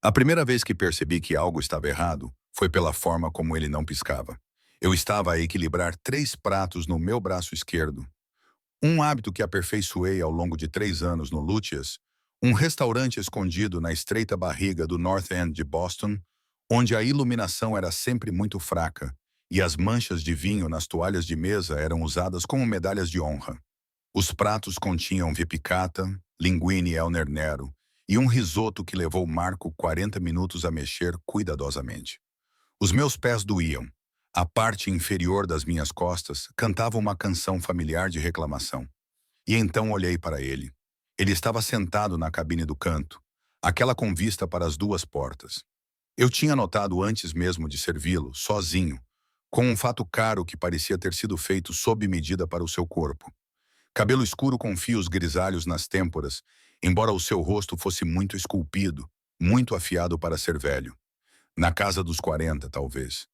A primeira vez que percebi que algo estava errado foi pela forma como ele não piscava. Eu estava a equilibrar 3 pratos no meu braço esquerdo, um hábito que aperfeiçoei ao longo de 3 anos no Luty's, um restaurante escondido na estreita barriga do North End de Boston, onde a iluminação era sempre muito fraca e as manchas de vinho nas toalhas de mesa eram usadas como medalhas de honra. Os pratos continham vipicata, linguine Elner Nero e um risoto que levou Marco 40 minutos a mexer cuidadosamente. Os meus pés doíam. A parte inferior das minhas costas cantava uma canção familiar de reclamação. E então olhei para ele. Ele estava sentado na cabine do canto, aquela com vista para as 2 portas. Eu tinha notado antes mesmo de servi-lo, sozinho, com um fato caro que parecia ter sido feito sob medida para o seu corpo. Cabelo escuro com fios grisalhos nas têmporas, embora o seu rosto fosse muito esculpido, muito afiado para ser velho. Na casa dos 40, talvez.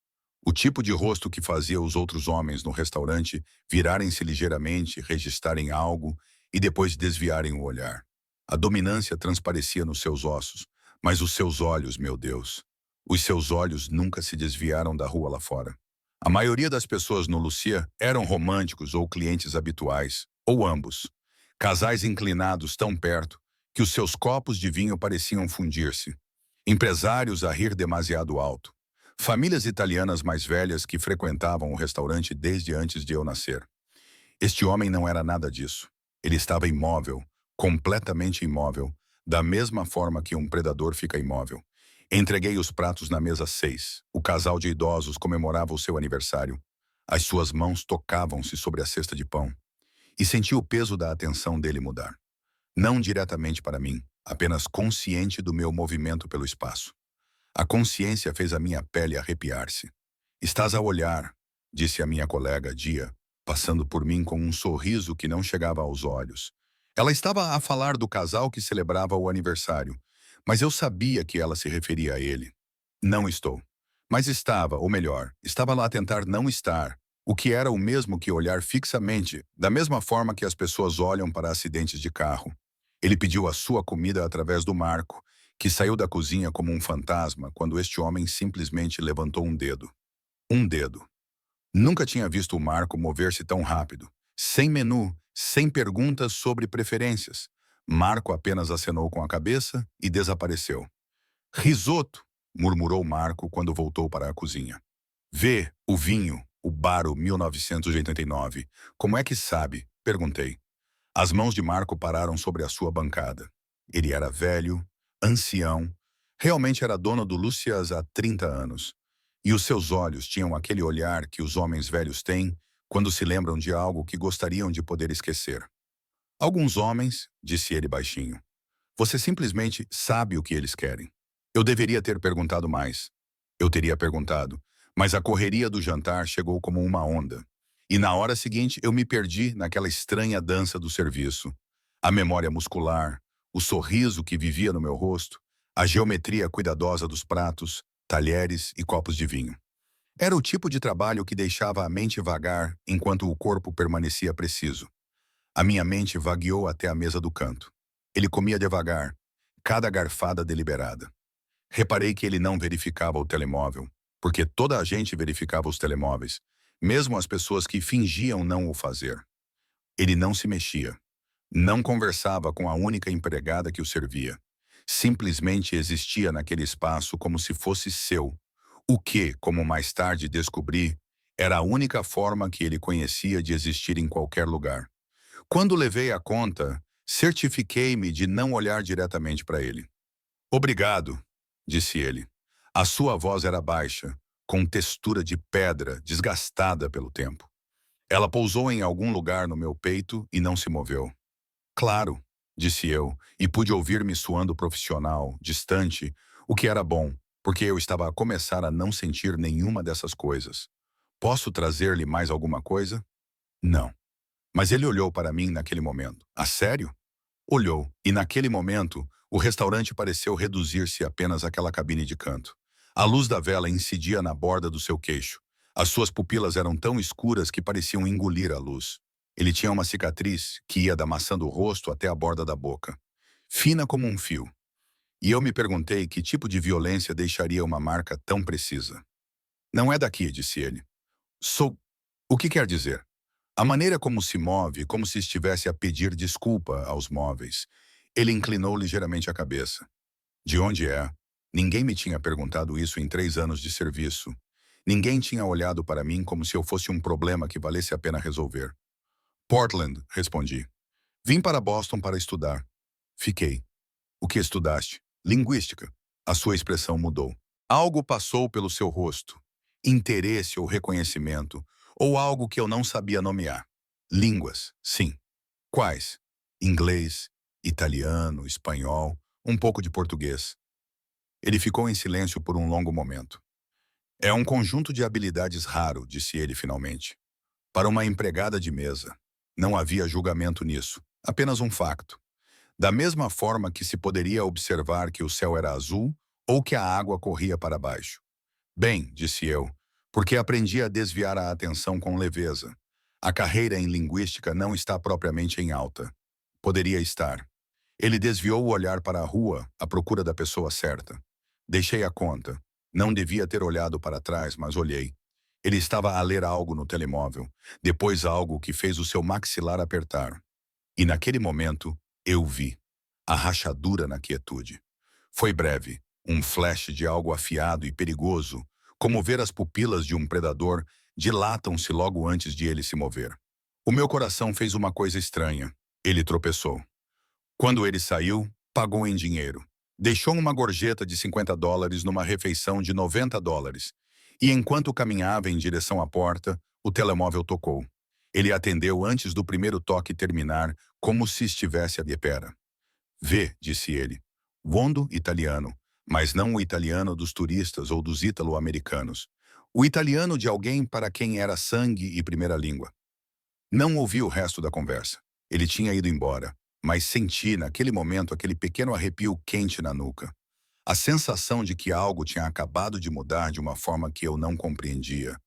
O tipo de rosto que fazia os outros homens no restaurante virarem-se ligeiramente, registarem algo e depois desviarem o olhar. A dominância transparecia nos seus ossos, mas os seus olhos, meu Deus. Os seus olhos nunca se desviaram da rua lá fora. A maioria das pessoas no Lucia eram românticos ou clientes habituais, ou ambos. Casais inclinados tão perto que os seus copos de vinho pareciam fundir-se. Empresários a rir demasiado alto. Famílias italianas mais velhas que frequentavam o restaurante desde antes de eu nascer. Este homem não era nada disso. Ele estava imóvel, completamente imóvel, da mesma forma que um predador fica imóvel. Entreguei os pratos na mesa 6. O casal de idosos comemorava o seu aniversário. As suas mãos tocavam-se sobre a cesta de pão. E senti o peso da atenção dele mudar. Não diretamente para mim, apenas consciente do meu movimento pelo espaço. A consciência fez a minha pele arrepiar-se. Estás a olhar, disse a minha colega Dia, passando por mim com um sorriso que não chegava aos olhos. Ela estava a falar do casal que celebrava o aniversário, mas eu sabia que ela se referia a ele. Não estou. Mas estava, ou melhor, estava lá a tentar não estar, o que era o mesmo que olhar fixamente, da mesma forma que as pessoas olham para acidentes de carro. Ele pediu a sua comida através do Marco, que saiu da cozinha como um fantasma quando este homem simplesmente levantou um dedo. Um dedo. Nunca tinha visto o Marco mover-se tão rápido, sem menu, sem perguntas sobre preferências. Marco apenas acenou com a cabeça e desapareceu. Risoto, murmurou Marco quando voltou para a cozinha. Vê, o vinho, o Baro 1989. Como é que sabe? Perguntei. As mãos de Marco pararam sobre a sua bancada. Ele era velho, ancião, realmente era dono do Lucia's há 30 anos. E os seus olhos tinham aquele olhar que os homens velhos têm quando se lembram de algo que gostariam de poder esquecer. Alguns homens, disse ele baixinho, você simplesmente sabe o que eles querem. Eu deveria ter perguntado mais. Eu teria perguntado, mas a correria do jantar chegou como uma onda. E na hora seguinte eu me perdi naquela estranha dança do serviço. A memória muscular, o sorriso que vivia no meu rosto, a geometria cuidadosa dos pratos, talheres e copos de vinho. Era o tipo de trabalho que deixava a mente vagar enquanto o corpo permanecia preciso. A minha mente vagueou até a mesa do canto. Ele comia devagar, cada garfada deliberada. Reparei que ele não verificava o telemóvel, porque toda a gente verificava os telemóveis, mesmo as pessoas que fingiam não o fazer. Ele não se mexia. Não conversava com a única empregada que o servia. Simplesmente existia naquele espaço como se fosse seu, o que, como mais tarde descobri, era a única forma que ele conhecia de existir em qualquer lugar. Quando levei a conta, certifiquei-me de não olhar diretamente para ele. Obrigado, disse ele. A sua voz era baixa, com textura de pedra desgastada pelo tempo. Ela pousou em algum lugar no meu peito e não se moveu. Claro, disse eu, e pude ouvir-me soando profissional, distante, o que era bom, porque eu estava a começar a não sentir nenhuma dessas coisas. Posso trazer-lhe mais alguma coisa? Não. Mas ele olhou para mim naquele momento. A sério? Olhou, e naquele momento, o restaurante pareceu reduzir-se apenas àquela cabine de canto. A luz da vela incidia na borda do seu queixo. As suas pupilas eram tão escuras que pareciam engolir a luz. Ele tinha uma cicatriz que ia da maçã do rosto até a borda da boca, fina como um fio. E eu me perguntei que tipo de violência deixaria uma marca tão precisa. Não é daqui, disse ele. Sou. O que quer dizer? A maneira como se move, como se estivesse a pedir desculpa aos móveis. Ele inclinou ligeiramente a cabeça. De onde é? Ninguém me tinha perguntado isso em 3 anos de serviço. Ninguém tinha olhado para mim como se eu fosse um problema que valesse a pena resolver. Portland, respondi. Vim para Boston para estudar. Fiquei. O que estudaste? Linguística. A sua expressão mudou. Algo passou pelo seu rosto. Interesse ou reconhecimento, ou algo que eu não sabia nomear. Línguas, sim. Quais? Inglês, italiano, espanhol, um pouco de português. Ele ficou em silêncio por um longo momento. É um conjunto de habilidades raro, disse ele finalmente. Para uma empregada de mesa. Não havia julgamento nisso, apenas um facto. Da mesma forma que se poderia observar que o céu era azul ou que a água corria para baixo. Bem, disse eu, porque aprendi a desviar a atenção com leveza. A carreira em linguística não está propriamente em alta. Poderia estar. Ele desviou o olhar para a rua, à procura da pessoa certa. Deixei a conta. Não devia ter olhado para trás, mas olhei. Ele estava a ler algo no telemóvel, depois algo que fez o seu maxilar apertar. E naquele momento, eu vi. A rachadura na quietude. Foi breve, um flash de algo afiado e perigoso, como ver as pupilas de um predador dilatam-se logo antes de ele se mover. O meu coração fez uma coisa estranha. Ele tropeçou. Quando ele saiu, pagou em dinheiro. Deixou uma gorjeta de $50 numa refeição de $90. E enquanto caminhava em direção à porta, o telemóvel tocou. Ele atendeu antes do primeiro toque terminar, como se estivesse à espera. Vê, disse ele. Wondo italiano, mas não o italiano dos turistas ou dos ítalo-americanos. O italiano de alguém para quem era sangue e primeira língua. Não ouvi o resto da conversa. Ele tinha ido embora, mas senti naquele momento aquele pequeno arrepio quente na nuca. A sensação de que algo tinha acabado de mudar de uma forma que eu não compreendia,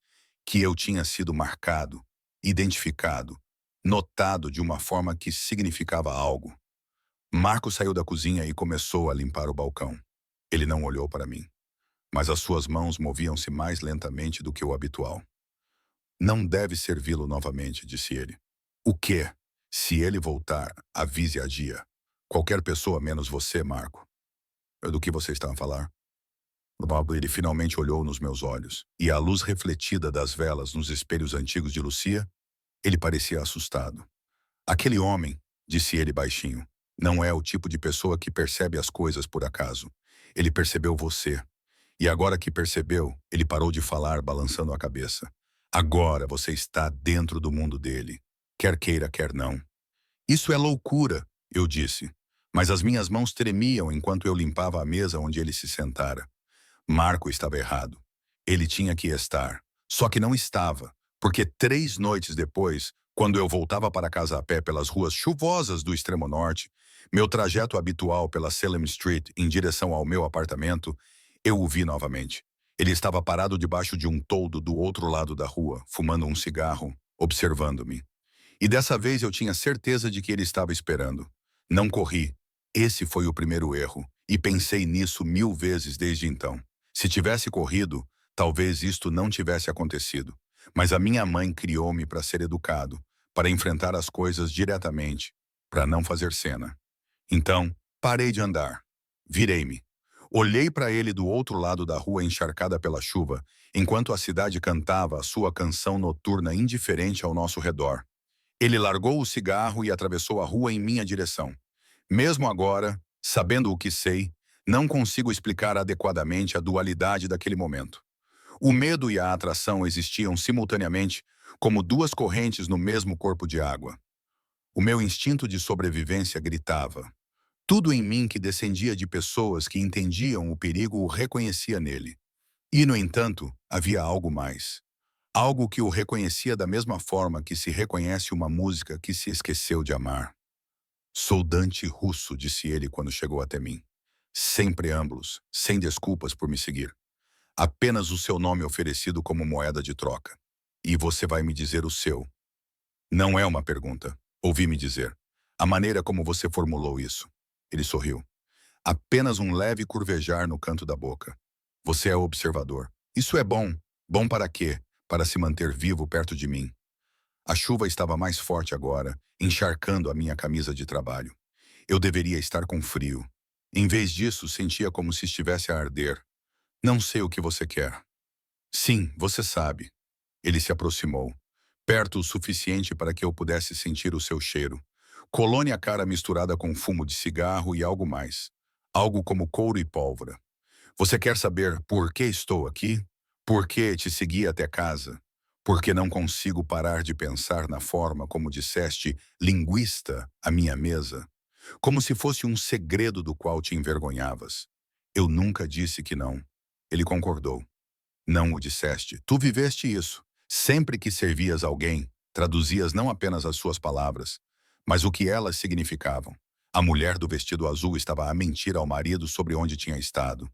que eu tinha sido marcado, identificado, notado de uma forma que significava algo. Marco saiu da cozinha e começou a limpar o balcão. Ele não olhou para mim, mas as suas mãos moviam-se mais lentamente do que o habitual. Não deve servi-lo novamente, disse ele. O quê? Se ele voltar, avise a Dia. Qualquer pessoa menos você, Marco. Do que você está a falar? Ele finalmente olhou nos meus olhos, e à luz refletida das velas nos espelhos antigos de Lucia, ele parecia assustado. Aquele homem, disse ele baixinho, não é o tipo de pessoa que percebe as coisas por acaso. Ele percebeu você. E agora que percebeu, ele parou de falar, balançando a cabeça. Agora você está dentro do mundo dele. Quer queira, quer não. Isso é loucura, eu disse. Mas as minhas mãos tremiam enquanto eu limpava a mesa onde ele se sentara. Marco estava errado. Ele tinha que estar. Só que não estava, porque 3 noites depois, quando eu voltava para casa a pé pelas ruas chuvosas do extremo norte, meu trajeto habitual pela Salem Street em direção ao meu apartamento, eu o vi novamente. Ele estava parado debaixo de um toldo do outro lado da rua, fumando um cigarro, observando-me. E dessa vez eu tinha certeza de que ele estava esperando. Não corri. Esse foi o primeiro erro, e pensei nisso 1000 vezes desde então. Se tivesse corrido, talvez isto não tivesse acontecido. Mas a minha mãe criou-me para ser educado, para enfrentar as coisas diretamente, para não fazer cena. Então, parei de andar. Virei-me. Olhei para ele do outro lado da rua encharcada pela chuva, enquanto a cidade cantava a sua canção noturna indiferente ao nosso redor. Ele largou o cigarro e atravessou a rua em minha direção. Mesmo agora, sabendo o que sei, não consigo explicar adequadamente a dualidade daquele momento. O medo e a atração existiam simultaneamente, como duas correntes no mesmo corpo de água. O meu instinto de sobrevivência gritava. Tudo em mim que descendia de pessoas que entendiam o perigo o reconhecia nele. E, no entanto, havia algo mais. Algo que o reconhecia da mesma forma que se reconhece uma música que se esqueceu de amar. Sou Dante Russo, disse ele quando chegou até mim. Sem preâmbulos, sem desculpas por me seguir. Apenas o seu nome oferecido como moeda de troca. E você vai me dizer o seu. Não é uma pergunta. Ouvi-me dizer. A maneira como você formulou isso. Ele sorriu. Apenas um leve curvejar no canto da boca. Você é observador. Isso é bom. Bom para quê? Para se manter vivo perto de mim. A chuva estava mais forte agora, encharcando a minha camisa de trabalho. Eu deveria estar com frio. Em vez disso, sentia como se estivesse a arder. Não sei o que você quer. Sim, você sabe. Ele se aproximou, perto o suficiente para que eu pudesse sentir o seu cheiro. Colônia cara misturada com fumo de cigarro e algo mais. Algo como couro e pólvora. Você quer saber por que estou aqui? Por que te segui até casa? Porque não consigo parar de pensar na forma como disseste linguista à minha mesa. Como se fosse um segredo do qual te envergonhavas. Eu nunca disse que não. Ele concordou. Não o disseste. Tu viveste isso. Sempre que servias alguém, traduzias não apenas as suas palavras, mas o que elas significavam. A mulher do vestido azul estava a mentir ao marido sobre onde tinha estado.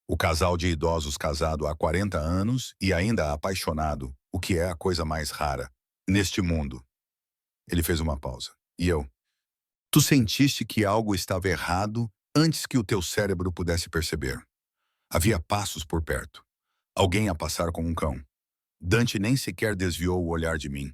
O casal de idosos casado há 40 anos e ainda apaixonado, o que é a coisa mais rara neste mundo. Ele fez uma pausa. E eu? Tu sentiste que algo estava errado antes que o teu cérebro pudesse perceber. Havia passos por perto. Alguém a passar com um cão. Dante nem sequer desviou o olhar de mim.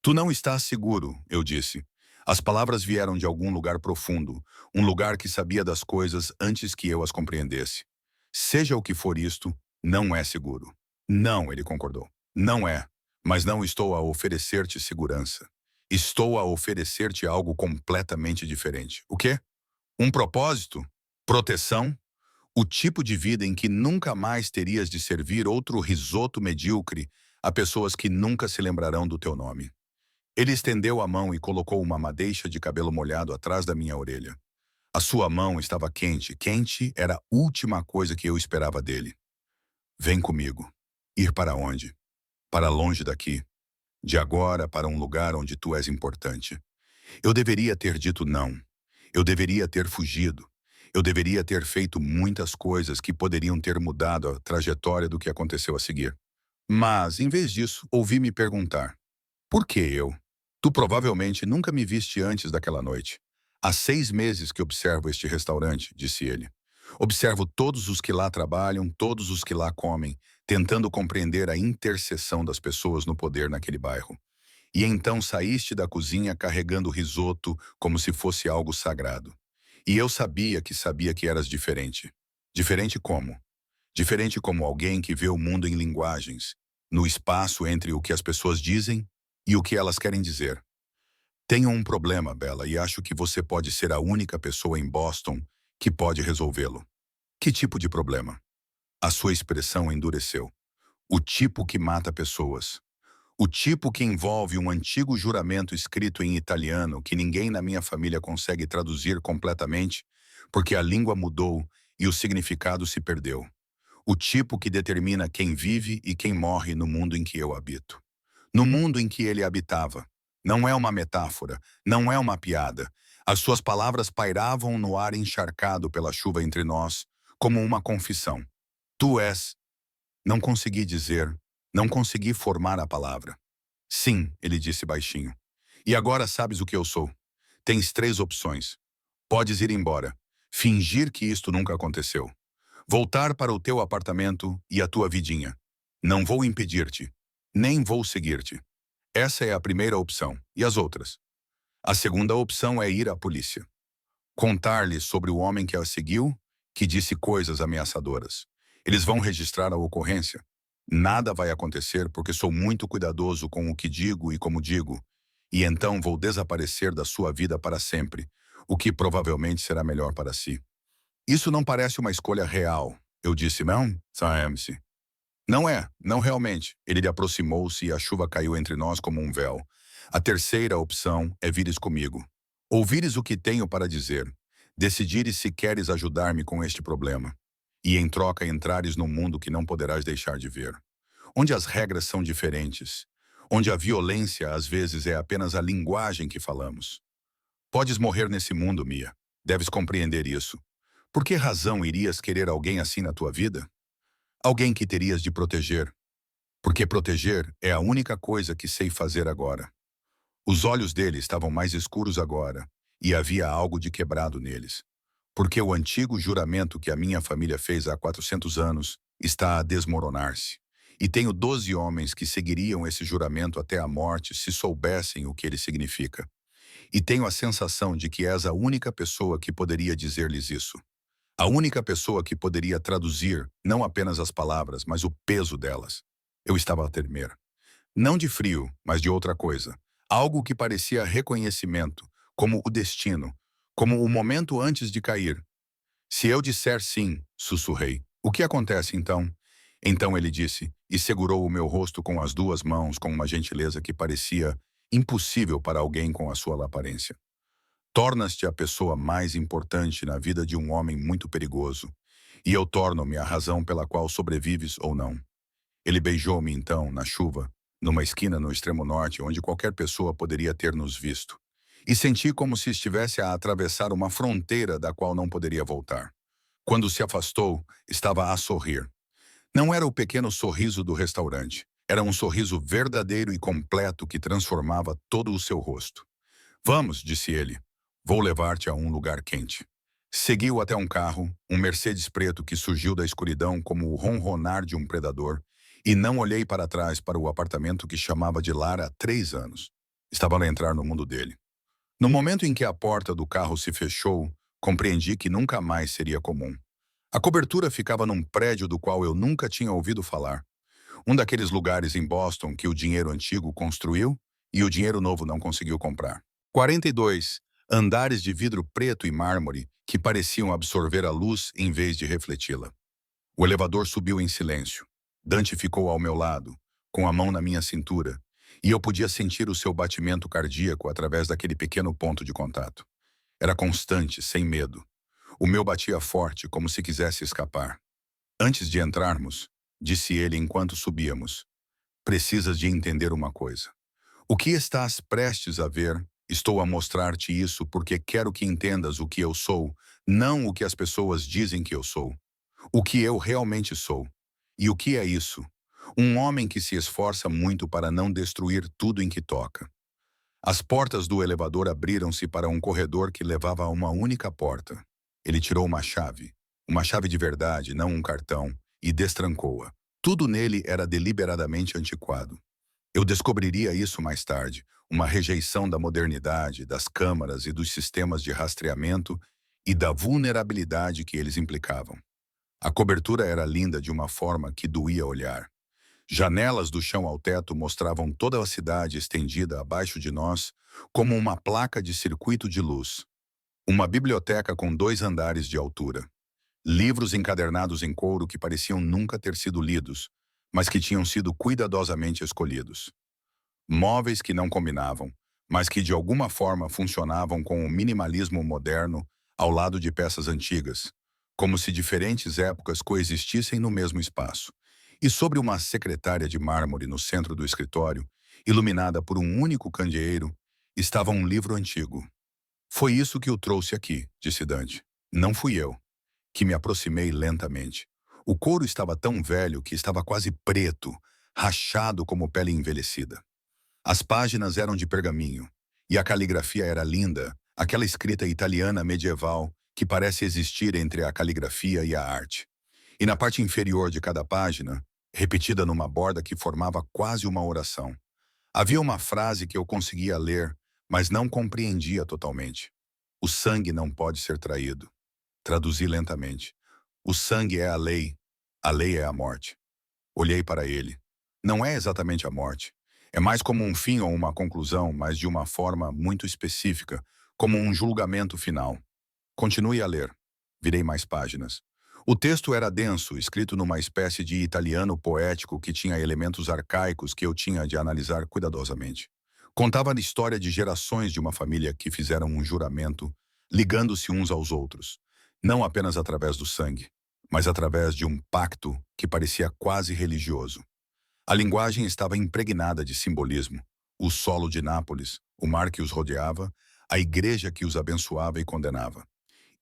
Tu não estás seguro, eu disse. As palavras vieram de algum lugar profundo, um lugar que sabia das coisas antes que eu as compreendesse. Seja o que for isto, não é seguro. Não, ele concordou. Não é, mas não estou a oferecer-te segurança. Estou a oferecer-te algo completamente diferente. O quê? Um propósito? Proteção? O tipo de vida em que nunca mais terias de servir outro risoto medíocre a pessoas que nunca se lembrarão do teu nome. Ele estendeu a mão e colocou uma madeixa de cabelo molhado atrás da minha orelha. A sua mão estava quente. Quente era a última coisa que eu esperava dele. Vem comigo. Ir para onde? Para longe daqui. De agora para um lugar onde tu és importante. Eu deveria ter dito não. Eu deveria ter fugido. Eu deveria ter feito muitas coisas que poderiam ter mudado a trajetória do que aconteceu a seguir. Mas, em vez disso, ouvi me perguntar: por que eu? Tu provavelmente nunca me viste antes daquela noite. Há 6 meses que observo este restaurante, disse ele. Observo todos os que lá trabalham, todos os que lá comem, tentando compreender a interseção das pessoas no poder naquele bairro. E então saíste da cozinha carregando risoto como se fosse algo sagrado. E eu sabia que eras diferente. Diferente como? Diferente como alguém que vê o mundo em linguagens, no espaço entre o que as pessoas dizem e o que elas querem dizer. Tenho um problema, Bella, e acho que você pode ser a única pessoa em Boston que pode resolvê-lo. Que tipo de problema? A sua expressão endureceu. O tipo que mata pessoas. O tipo que envolve um antigo juramento escrito em italiano que ninguém na minha família consegue traduzir completamente porque a língua mudou e o significado se perdeu. O tipo que determina quem vive e quem morre no mundo em que eu habito. No mundo em que ele habitava. Não é uma metáfora, não é uma piada. As suas palavras pairavam no ar encharcado pela chuva entre nós, como uma confissão. Tu és. Não consegui dizer, não consegui formar a palavra. Sim, ele disse baixinho. E agora sabes o que eu sou. Tens 3 opções. Podes ir embora, fingir que isto nunca aconteceu. Voltar para o teu apartamento e a tua vidinha. Não vou impedir-te, nem vou seguir-te. Essa é a primeira opção. E as outras? A segunda opção é ir à polícia. Contar-lhe sobre o homem que a seguiu, que disse coisas ameaçadoras. Eles vão registrar a ocorrência. Nada vai acontecer porque sou muito cuidadoso com o que digo e como digo, e então vou desaparecer da sua vida para sempre, o que provavelmente será melhor para si. Isso não parece uma escolha real, eu disse, não, Sam-se. Não é, não realmente. Ele aproximou-se e a chuva caiu entre nós como um véu. A terceira opção é vires comigo. Ouvires o que tenho para dizer. Decidires se queres ajudar-me com este problema. E em troca entrares num mundo que não poderás deixar de ver. Onde as regras são diferentes. Onde a violência às vezes é apenas a linguagem que falamos. Podes morrer nesse mundo, Mia. Deves compreender isso. Por que razão irias querer alguém assim na tua vida? Alguém que terias de proteger. Porque proteger é a única coisa que sei fazer agora. Os olhos dele estavam mais escuros agora, e havia algo de quebrado neles. Porque o antigo juramento que a minha família fez há 400 anos está a desmoronar-se. E tenho 12 homens que seguiriam esse juramento até a morte se soubessem o que ele significa. E tenho a sensação de que és a única pessoa que poderia dizer-lhes isso. A única pessoa que poderia traduzir não apenas as palavras, mas o peso delas. Eu estava a tremer. Não de frio, mas de outra coisa. Algo que parecia reconhecimento, como o destino, como o momento antes de cair. Se eu disser sim, sussurrei, o que acontece então? Então ele disse, e segurou o meu rosto com as duas mãos com uma gentileza que parecia impossível para alguém com a sua aparência. Tornas-te a pessoa mais importante na vida de um homem muito perigoso, e eu torno-me a razão pela qual sobrevives ou não. Ele beijou-me então, na chuva, numa esquina no extremo norte, onde qualquer pessoa poderia ter nos visto. E senti como se estivesse a atravessar uma fronteira da qual não poderia voltar. Quando se afastou, estava a sorrir. Não era o pequeno sorriso do restaurante. Era um sorriso verdadeiro e completo que transformava todo o seu rosto. Vamos, disse ele. Vou levar-te a um lugar quente. Seguiu até um carro, um Mercedes preto que surgiu da escuridão como o ronronar de um predador, e não olhei para trás para o apartamento que chamava de lar há 3 anos. Estava a entrar no mundo dele. No momento em que a porta do carro se fechou, compreendi que nunca mais seria comum. A cobertura ficava num prédio do qual eu nunca tinha ouvido falar. Um daqueles lugares em Boston que o dinheiro antigo construiu e o dinheiro novo não conseguiu comprar. 42 andares de vidro preto e mármore que pareciam absorver a luz em vez de refleti-la. O elevador subiu em silêncio. Dante ficou ao meu lado, com a mão na minha cintura, e eu podia sentir o seu batimento cardíaco através daquele pequeno ponto de contato. Era constante, sem medo. O meu batia forte, como se quisesse escapar. Antes de entrarmos, disse ele enquanto subíamos, precisas de entender uma coisa. O que estás prestes a ver, estou a mostrar-te isso porque quero que entendas o que eu sou, não o que as pessoas dizem que eu sou. O que eu realmente sou. E o que é isso? Um homem que se esforça muito para não destruir tudo em que toca. As portas do elevador abriram-se para um corredor que levava a uma única porta. Ele tirou uma chave de verdade, não um cartão, e destrancou-a. Tudo nele era deliberadamente antiquado. Eu descobriria isso mais tarde, uma rejeição da modernidade, das câmaras e dos sistemas de rastreamento e da vulnerabilidade que eles implicavam. A cobertura era linda de uma forma que doía olhar. Janelas do chão ao teto mostravam toda a cidade estendida abaixo de nós, como uma placa de circuito de luz. Uma biblioteca com 2 andares de altura. Livros encadernados em couro que pareciam nunca ter sido lidos, mas que tinham sido cuidadosamente escolhidos. Móveis que não combinavam, mas que de alguma forma funcionavam com o minimalismo moderno ao lado de peças antigas, como se diferentes épocas coexistissem no mesmo espaço. E sobre uma secretária de mármore no centro do escritório, iluminada por um único candeeiro, estava um livro antigo. Foi isso que o trouxe aqui, disse Dante. Não fui eu. Que me aproximei lentamente. O couro estava tão velho que estava quase preto, rachado como pele envelhecida. As páginas eram de pergaminho, e a caligrafia era linda, aquela escrita italiana medieval que parece existir entre a caligrafia e a arte. E na parte inferior de cada página, repetida numa borda que formava quase uma oração, havia uma frase que eu conseguia ler, mas não compreendia totalmente. O sangue não pode ser traído. Traduzi lentamente. O sangue é a lei é a morte. Olhei para ele. Não é exatamente a morte. É mais como um fim ou uma conclusão, mas de uma forma muito específica, como um julgamento final. Continue a ler. Virei mais páginas. O texto era denso, escrito numa espécie de italiano poético que tinha elementos arcaicos que eu tinha de analisar cuidadosamente. Contava a história de gerações de uma família que fizeram um juramento, ligando-se uns aos outros, não apenas através do sangue, mas através de um pacto que parecia quase religioso. A linguagem estava impregnada de simbolismo. O solo de Nápoles, o mar que os rodeava, a igreja que os abençoava e condenava.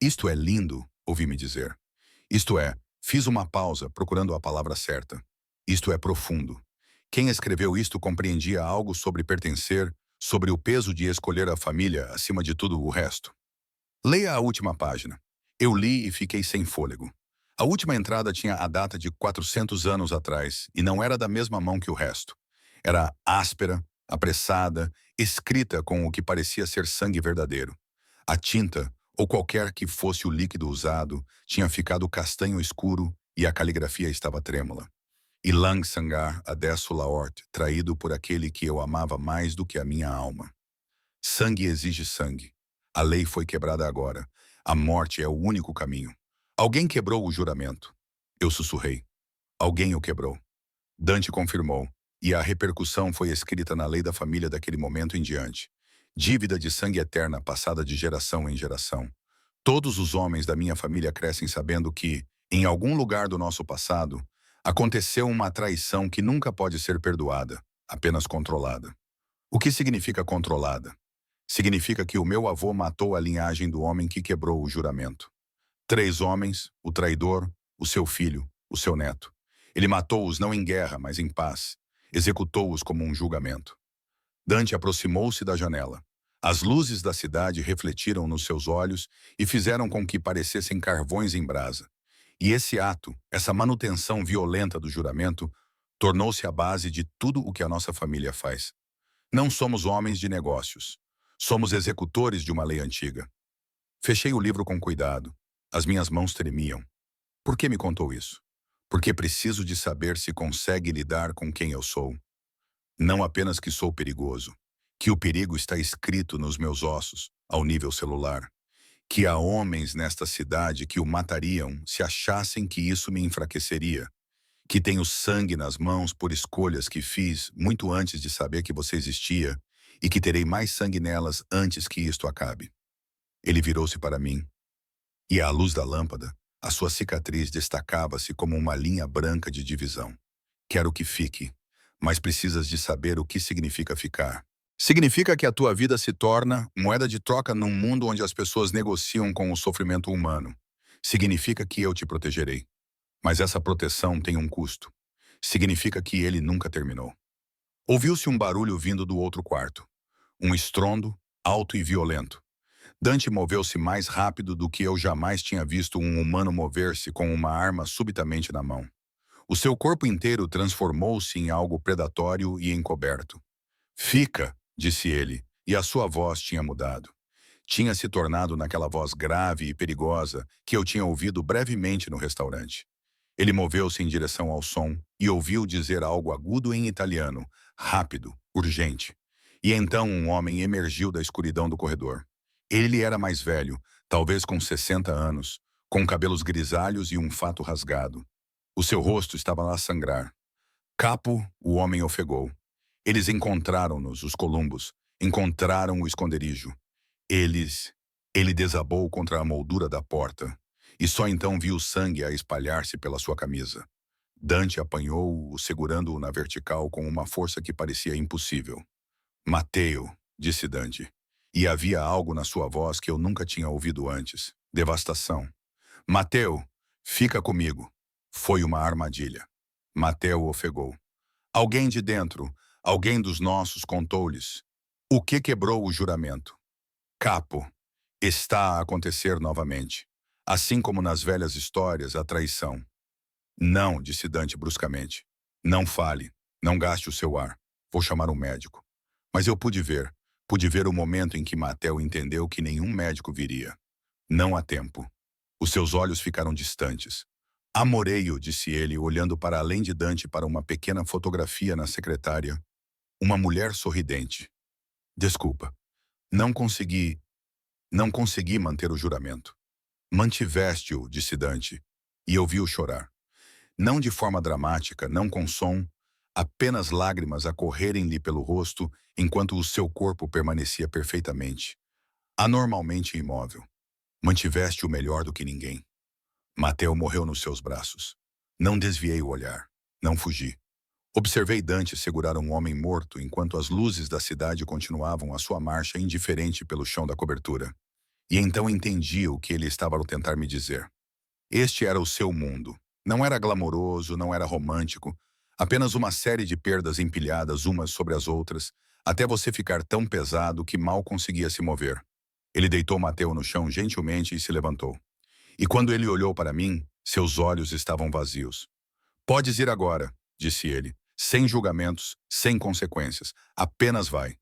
Isto é lindo, ouvi-me dizer. Isto é, fiz uma pausa procurando a palavra certa. Isto é profundo. Quem escreveu isto compreendia algo sobre pertencer, sobre o peso de escolher a família acima de tudo o resto. Leia a última página. Eu li e fiquei sem fôlego. A última entrada tinha a data de 400 anos atrás e não era da mesma mão que o resto. Era áspera, apressada, escrita com o que parecia ser sangue verdadeiro. A tinta, ou qualquer que fosse o líquido usado, tinha ficado castanho escuro e a caligrafia estava trêmula. Ilang Sangar Adesso Laort, traído por aquele que eu amava mais do que a minha alma. Sangue exige sangue. A lei foi quebrada agora. A morte é o único caminho. Alguém quebrou o juramento. Eu sussurrei. Alguém o quebrou. Dante confirmou, e a repercussão foi escrita na lei da família daquele momento em diante. Dívida de sangue eterna passada de geração em geração. Todos os homens da minha família crescem sabendo que, em algum lugar do nosso passado, aconteceu uma traição que nunca pode ser perdoada, apenas controlada. O que significa controlada? Significa que o meu avô matou a linhagem do homem que quebrou o juramento. 3 homens, o traidor, o seu filho, o seu neto. Ele matou-os não em guerra, mas em paz. Executou-os como um julgamento. Dante aproximou-se da janela. As luzes da cidade refletiram nos seus olhos e fizeram com que parecessem carvões em brasa. E esse ato, essa manutenção violenta do juramento, tornou-se a base de tudo o que a nossa família faz. Não somos homens de negócios. Somos executores de uma lei antiga. Fechei o livro com cuidado. As minhas mãos tremiam. Por que me contou isso? Porque preciso de saber se consegue lidar com quem eu sou. Não apenas que sou perigoso, que o perigo está escrito nos meus ossos, ao nível celular. Que há homens nesta cidade que o matariam se achassem que isso me enfraqueceria. Que tenho sangue nas mãos por escolhas que fiz muito antes de saber que você existia e que terei mais sangue nelas antes que isto acabe. Ele virou-se para mim, e à luz da lâmpada, a sua cicatriz destacava-se como uma linha branca de divisão. Quero que fique, mas precisas de saber o que significa ficar. Significa que a tua vida se torna moeda de troca num mundo onde as pessoas negociam com o sofrimento humano. Significa que eu te protegerei. Mas essa proteção tem um custo. Significa que ele nunca terminou. Ouviu-se um barulho vindo do outro quarto. Um estrondo, alto e violento. Dante moveu-se mais rápido do que eu jamais tinha visto um humano mover-se com uma arma subitamente na mão. O seu corpo inteiro transformou-se em algo predatório e encoberto. Fica, disse ele, e a sua voz tinha mudado. Tinha se tornado naquela voz grave e perigosa que eu tinha ouvido brevemente no restaurante. Ele moveu-se em direção ao som e ouviu dizer algo agudo em italiano, rápido, urgente. E então um homem emergiu da escuridão do corredor. Ele era mais velho, talvez com 60 anos, com cabelos grisalhos e um fato rasgado. O seu rosto estava a sangrar. Capo, o homem ofegou. Eles encontraram-nos, os Columbos. Encontraram o esconderijo. Ele desabou contra a moldura da porta. E só então viu o sangue a espalhar-se pela sua camisa. Dante apanhou-o, segurando-o na vertical com uma força que parecia impossível. Mateo, disse Dante. E havia algo na sua voz que eu nunca tinha ouvido antes. Devastação. Mateo, fica comigo. Foi uma armadilha. Mateo ofegou. Alguém de dentro, alguém dos nossos contou-lhes. O que quebrou o juramento? Capo, está a acontecer novamente. Assim como nas velhas histórias, a traição. Não, disse Dante bruscamente. Não fale, não gaste o seu ar. Vou chamar um médico. Mas eu pude ver o momento em que Mateo entendeu que nenhum médico viria. Não há tempo. Os seus olhos ficaram distantes. Amorei-o, disse ele, olhando para além de Dante para uma pequena fotografia na secretária. Uma mulher sorridente. Desculpa. Não consegui manter o juramento. Mantiveste-o, disse Dante, e ouvi-o chorar. Não de forma dramática, não com som, apenas lágrimas a correrem-lhe pelo rosto enquanto o seu corpo permanecia perfeitamente, anormalmente imóvel. Mantiveste-o melhor do que ninguém. Mateo morreu nos seus braços. Não desviei o olhar. Não fugi. Observei Dante segurar um homem morto enquanto as luzes da cidade continuavam a sua marcha indiferente pelo chão da cobertura. E então entendi o que ele estava a tentar me dizer. Este era o seu mundo. Não era glamouroso, não era romântico, apenas uma série de perdas empilhadas umas sobre as outras, até você ficar tão pesado que mal conseguia se mover. Ele deitou Mateo no chão gentilmente e se levantou. E quando ele olhou para mim, seus olhos estavam vazios. Podes ir agora, disse ele, sem julgamentos, sem consequências. Apenas vai.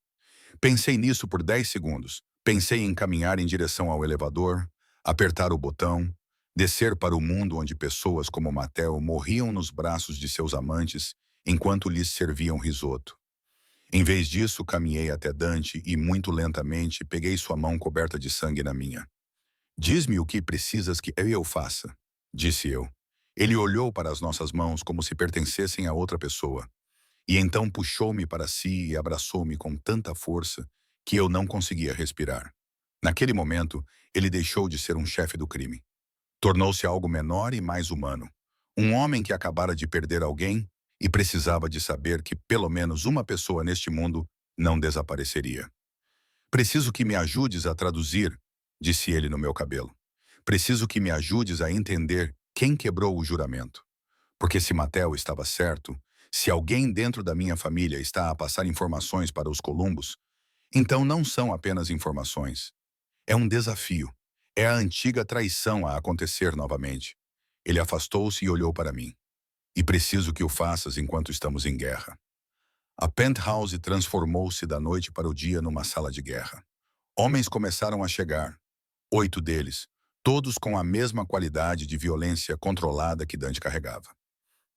Pensei nisso por 10 segundos. Pensei em caminhar em direção ao elevador, apertar o botão, descer para o mundo onde pessoas como Mateo morriam nos braços de seus amantes enquanto lhes serviam risoto. Em vez disso, caminhei até Dante e, muito lentamente, peguei sua mão coberta de sangue na minha. Diz-me o que precisas que eu faça, disse eu. Ele olhou para as nossas mãos como se pertencessem a outra pessoa, e então puxou-me para si e abraçou-me com tanta força que eu não conseguia respirar. Naquele momento, ele deixou de ser um chefe do crime. Tornou-se algo menor e mais humano. Um homem que acabara de perder alguém e precisava de saber que pelo menos uma pessoa neste mundo não desapareceria. Preciso que me ajudes a traduzir, disse ele no meu cabelo. Preciso que me ajudes a entender quem quebrou o juramento. Porque se Mateo estava certo, se alguém dentro da minha família está a passar informações para os Columbos, então não são apenas informações. É um desafio. É a antiga traição a acontecer novamente. Ele afastou-se e olhou para mim. E preciso que o faças enquanto estamos em guerra. A penthouse transformou-se da noite para o dia numa sala de guerra. Homens começaram a chegar. 8 deles, todos com a mesma qualidade de violência controlada que Dante carregava.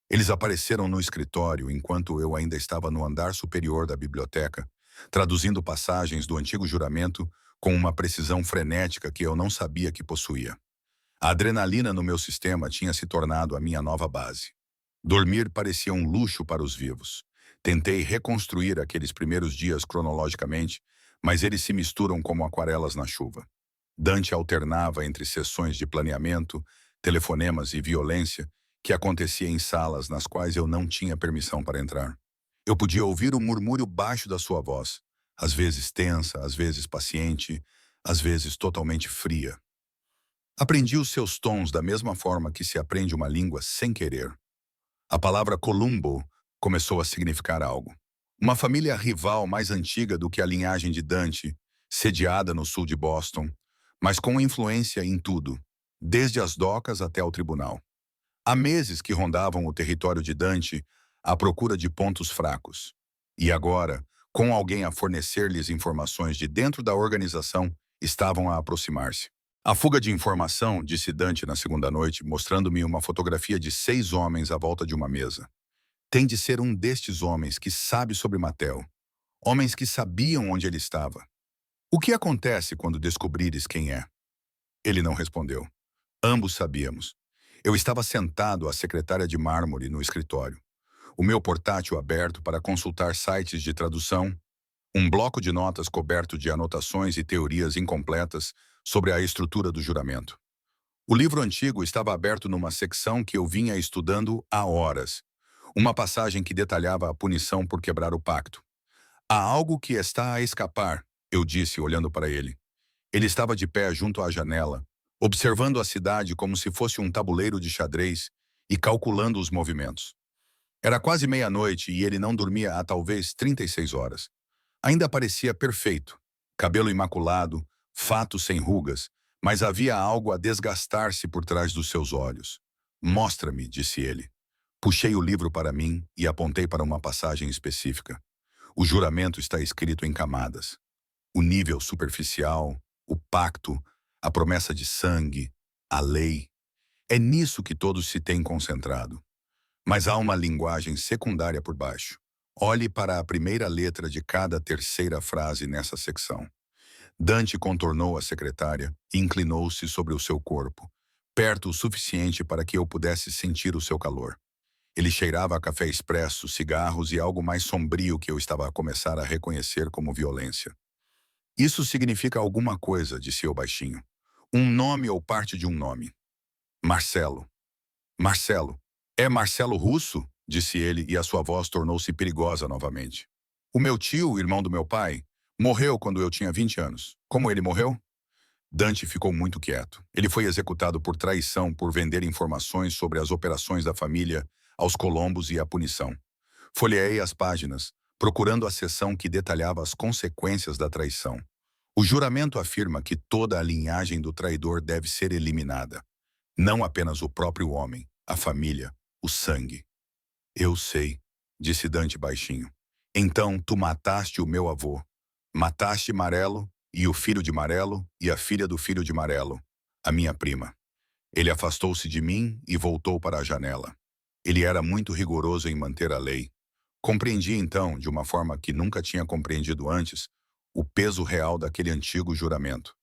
Eles apareceram no escritório enquanto eu ainda estava no andar superior da biblioteca, traduzindo passagens do antigo juramento com uma precisão frenética que eu não sabia que possuía. A adrenalina no meu sistema tinha se tornado a minha nova base. Dormir parecia um luxo para os vivos. Tentei reconstruir aqueles primeiros dias cronologicamente, mas eles se misturam como aquarelas na chuva. Dante alternava entre sessões de planeamento, telefonemas e violência que acontecia em salas nas quais eu não tinha permissão para entrar. Eu podia ouvir o murmúrio baixo da sua voz, às vezes tensa, às vezes paciente, às vezes totalmente fria. Aprendi os seus tons da mesma forma que se aprende uma língua sem querer. A palavra Columbo começou a significar algo. Uma família rival mais antiga do que a linhagem de Dante, sediada no sul de Boston, mas com influência em tudo, desde as docas até ao tribunal. Há meses que rondavam o território de Dante à procura de pontos fracos. E agora, com alguém a fornecer-lhes informações de dentro da organização, estavam a aproximar-se. A fuga de informação, disse Dante na segunda noite, mostrando-me uma fotografia de 6 homens à volta de uma mesa. Tem de ser um destes homens que sabe sobre Mateo. Homens que sabiam onde ele estava. O que acontece quando descobrires quem é? Ele não respondeu. Ambos sabíamos. Eu estava sentado à secretária de mármore no escritório. O meu portátil aberto para consultar sites de tradução, um bloco de notas coberto de anotações e teorias incompletas sobre a estrutura do juramento. O livro antigo estava aberto numa secção que eu vinha estudando há horas, uma passagem que detalhava a punição por quebrar o pacto. Há algo que está a escapar, eu disse olhando para ele. Ele estava de pé junto à janela, observando a cidade como se fosse um tabuleiro de xadrez e calculando os movimentos. Era quase meia-noite e ele não dormia há talvez 36 horas. Ainda parecia perfeito, cabelo imaculado, fato sem rugas, mas havia algo a desgastar-se por trás dos seus olhos. Mostra-me, disse ele. Puxei o livro para mim e apontei para uma passagem específica. O juramento está escrito em camadas. O nível superficial, o pacto, a promessa de sangue, a lei. É nisso que todos se têm concentrado. Mas há uma linguagem secundária por baixo. Olhe para a primeira letra de cada terceira frase nessa secção. Dante contornou a secretária e inclinou-se sobre o seu corpo, perto o suficiente para que eu pudesse sentir o seu calor. Ele cheirava a café expresso, cigarros e algo mais sombrio que eu estava a começar a reconhecer como violência. Isso significa alguma coisa, disse eu baixinho. Um nome ou parte de um nome. Marcelo. Marcelo. É Marcelo Russo? Disse ele e a sua voz tornou-se perigosa novamente. O meu tio, irmão do meu pai, morreu quando eu tinha 20 anos. Como ele morreu? Dante ficou muito quieto. Ele foi executado por traição por vender informações sobre as operações da família aos Colombos e a punição. Folheei as páginas, procurando a seção que detalhava as consequências da traição. O juramento afirma que toda a linhagem do traidor deve ser eliminada. Não apenas o próprio homem, a família, o sangue. Eu sei, disse Dante baixinho. Então tu mataste o meu avô. Mataste Marelo, e o filho de Marelo, e a filha do filho de Marelo, a minha prima. Ele afastou-se de mim e voltou para a janela. Ele era muito rigoroso em manter a lei. Compreendi então, de uma forma que nunca tinha compreendido antes, o peso real daquele antigo juramento.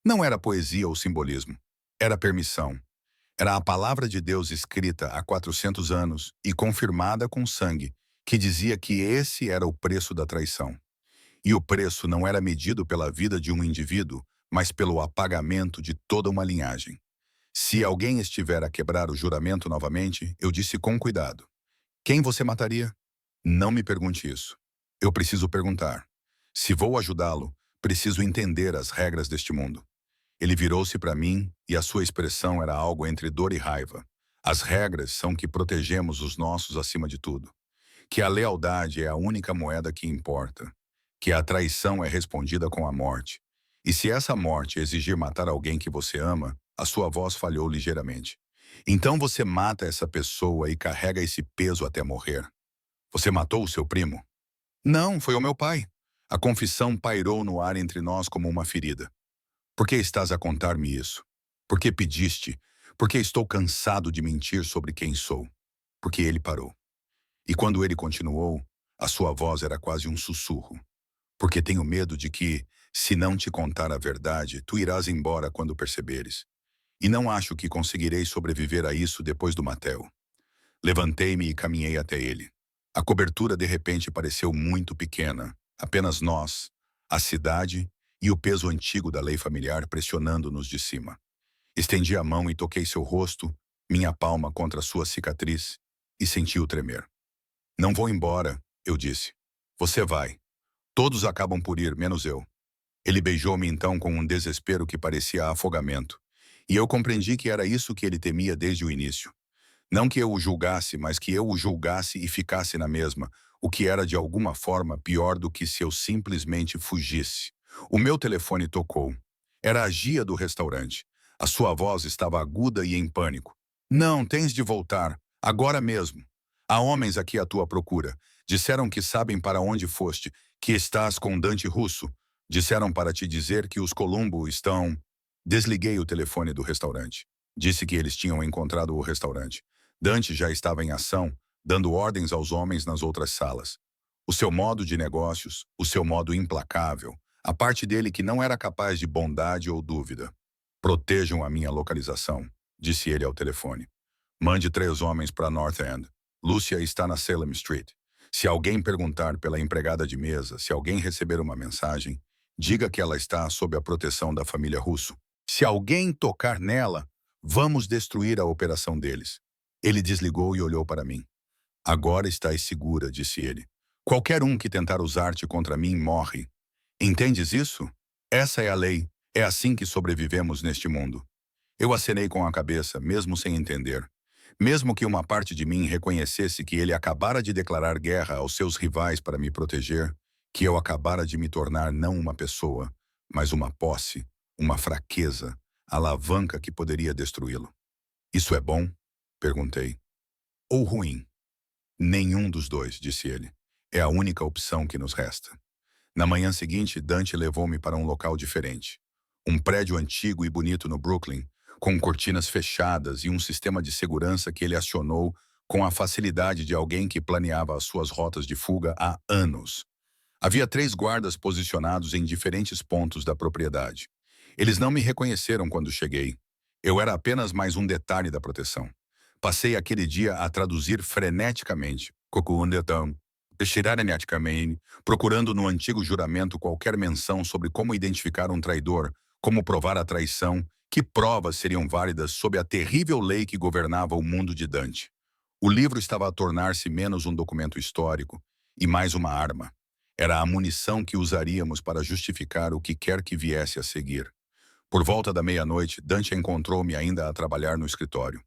Não era poesia ou simbolismo. Era permissão. Era a palavra de Deus escrita há 400 anos e confirmada com sangue, que dizia que esse era o preço da traição. E o preço não era medido pela vida de um indivíduo, mas pelo apagamento de toda uma linhagem. Se alguém estiver a quebrar o juramento novamente, eu disse com cuidado: quem você mataria? Não me pergunte isso. Eu preciso perguntar. Se vou ajudá-lo, preciso entender as regras deste mundo. Ele virou-se para mim e a sua expressão era algo entre dor e raiva. As regras são que protegemos os nossos acima de tudo. Que a lealdade é a única moeda que importa. Que a traição é respondida com a morte. E se essa morte exigir matar alguém que você ama, a sua voz falhou ligeiramente. Então você mata essa pessoa e carrega esse peso até morrer. Você matou o seu primo? Não, foi o meu pai. A confissão pairou no ar entre nós como uma ferida. Por que estás a contar-me isso? Por que pediste? Porque estou cansado de mentir sobre quem sou. Porque ele parou. E quando ele continuou, a sua voz era quase um sussurro. Porque tenho medo de que, se não te contar a verdade, tu irás embora quando perceberes. E não acho que conseguirei sobreviver a isso depois do Mateo. Levantei-me e caminhei até ele. A cobertura de repente pareceu muito pequena. Apenas nós, a cidade e o peso antigo da lei familiar pressionando-nos de cima. Estendi a mão e toquei seu rosto, minha palma contra sua cicatriz, e senti-o tremer. Não vou embora, eu disse. Você vai. Todos acabam por ir, menos eu. Ele beijou-me então com um desespero que parecia afogamento. E eu compreendi que era isso que ele temia desde o início. Não que eu o julgasse, mas que eu o julgasse e ficasse na mesma, o que era de alguma forma pior do que se eu simplesmente fugisse. O meu telefone tocou. Era a Gia do restaurante. A sua voz estava aguda e em pânico. Não, tens de voltar. Agora mesmo. Há homens aqui à tua procura. Disseram que sabem para onde foste, que estás com Dante Russo. Disseram para te dizer que os Columbo estão... Desliguei o telefone do restaurante. Disse que eles tinham encontrado o restaurante. Dante já estava em ação, dando ordens aos homens nas outras salas. O seu modo de negócios, o seu modo implacável, a parte dele que não era capaz de bondade ou dúvida. Protejam a minha localização, disse ele ao telefone. Mande 3 homens para North End. Lúcia está na Salem Street. Se alguém perguntar pela empregada de mesa, se alguém receber uma mensagem, diga que ela está sob a proteção da família Russo. Se alguém tocar nela, vamos destruir a operação deles. Ele desligou e olhou para mim. Agora estás segura, disse ele. Qualquer um que tentar usar-te contra mim morre. Entendes isso? Essa é a lei. É assim que sobrevivemos neste mundo. Eu acenei com a cabeça, mesmo sem entender. Mesmo que uma parte de mim reconhecesse que ele acabara de declarar guerra aos seus rivais para me proteger, que eu acabara de me tornar não uma pessoa, mas uma posse, uma fraqueza, alavanca que poderia destruí-lo. Isso é bom? Perguntei. Ou ruim? Nenhum dos dois, disse ele. É a única opção que nos resta. Na manhã seguinte, Dante levou-me para um local diferente. Um prédio antigo e bonito no Brooklyn, com cortinas fechadas e um sistema de segurança que ele acionou com a facilidade de alguém que planeava as suas rotas de fuga há anos. Havia 3 guardas posicionados em diferentes pontos da propriedade. Eles não me reconheceram quando cheguei. Eu era apenas mais um detalhe da proteção. Passei aquele dia a traduzir freneticamente, procurando no antigo juramento qualquer menção sobre como identificar um traidor, como provar a traição, que provas seriam válidas sob a terrível lei que governava o mundo de Dante. O livro estava a tornar-se menos um documento histórico e mais uma arma. Era a munição que usaríamos para justificar o que quer que viesse a seguir. Por volta da meia-noite, Dante encontrou-me ainda a trabalhar no escritório.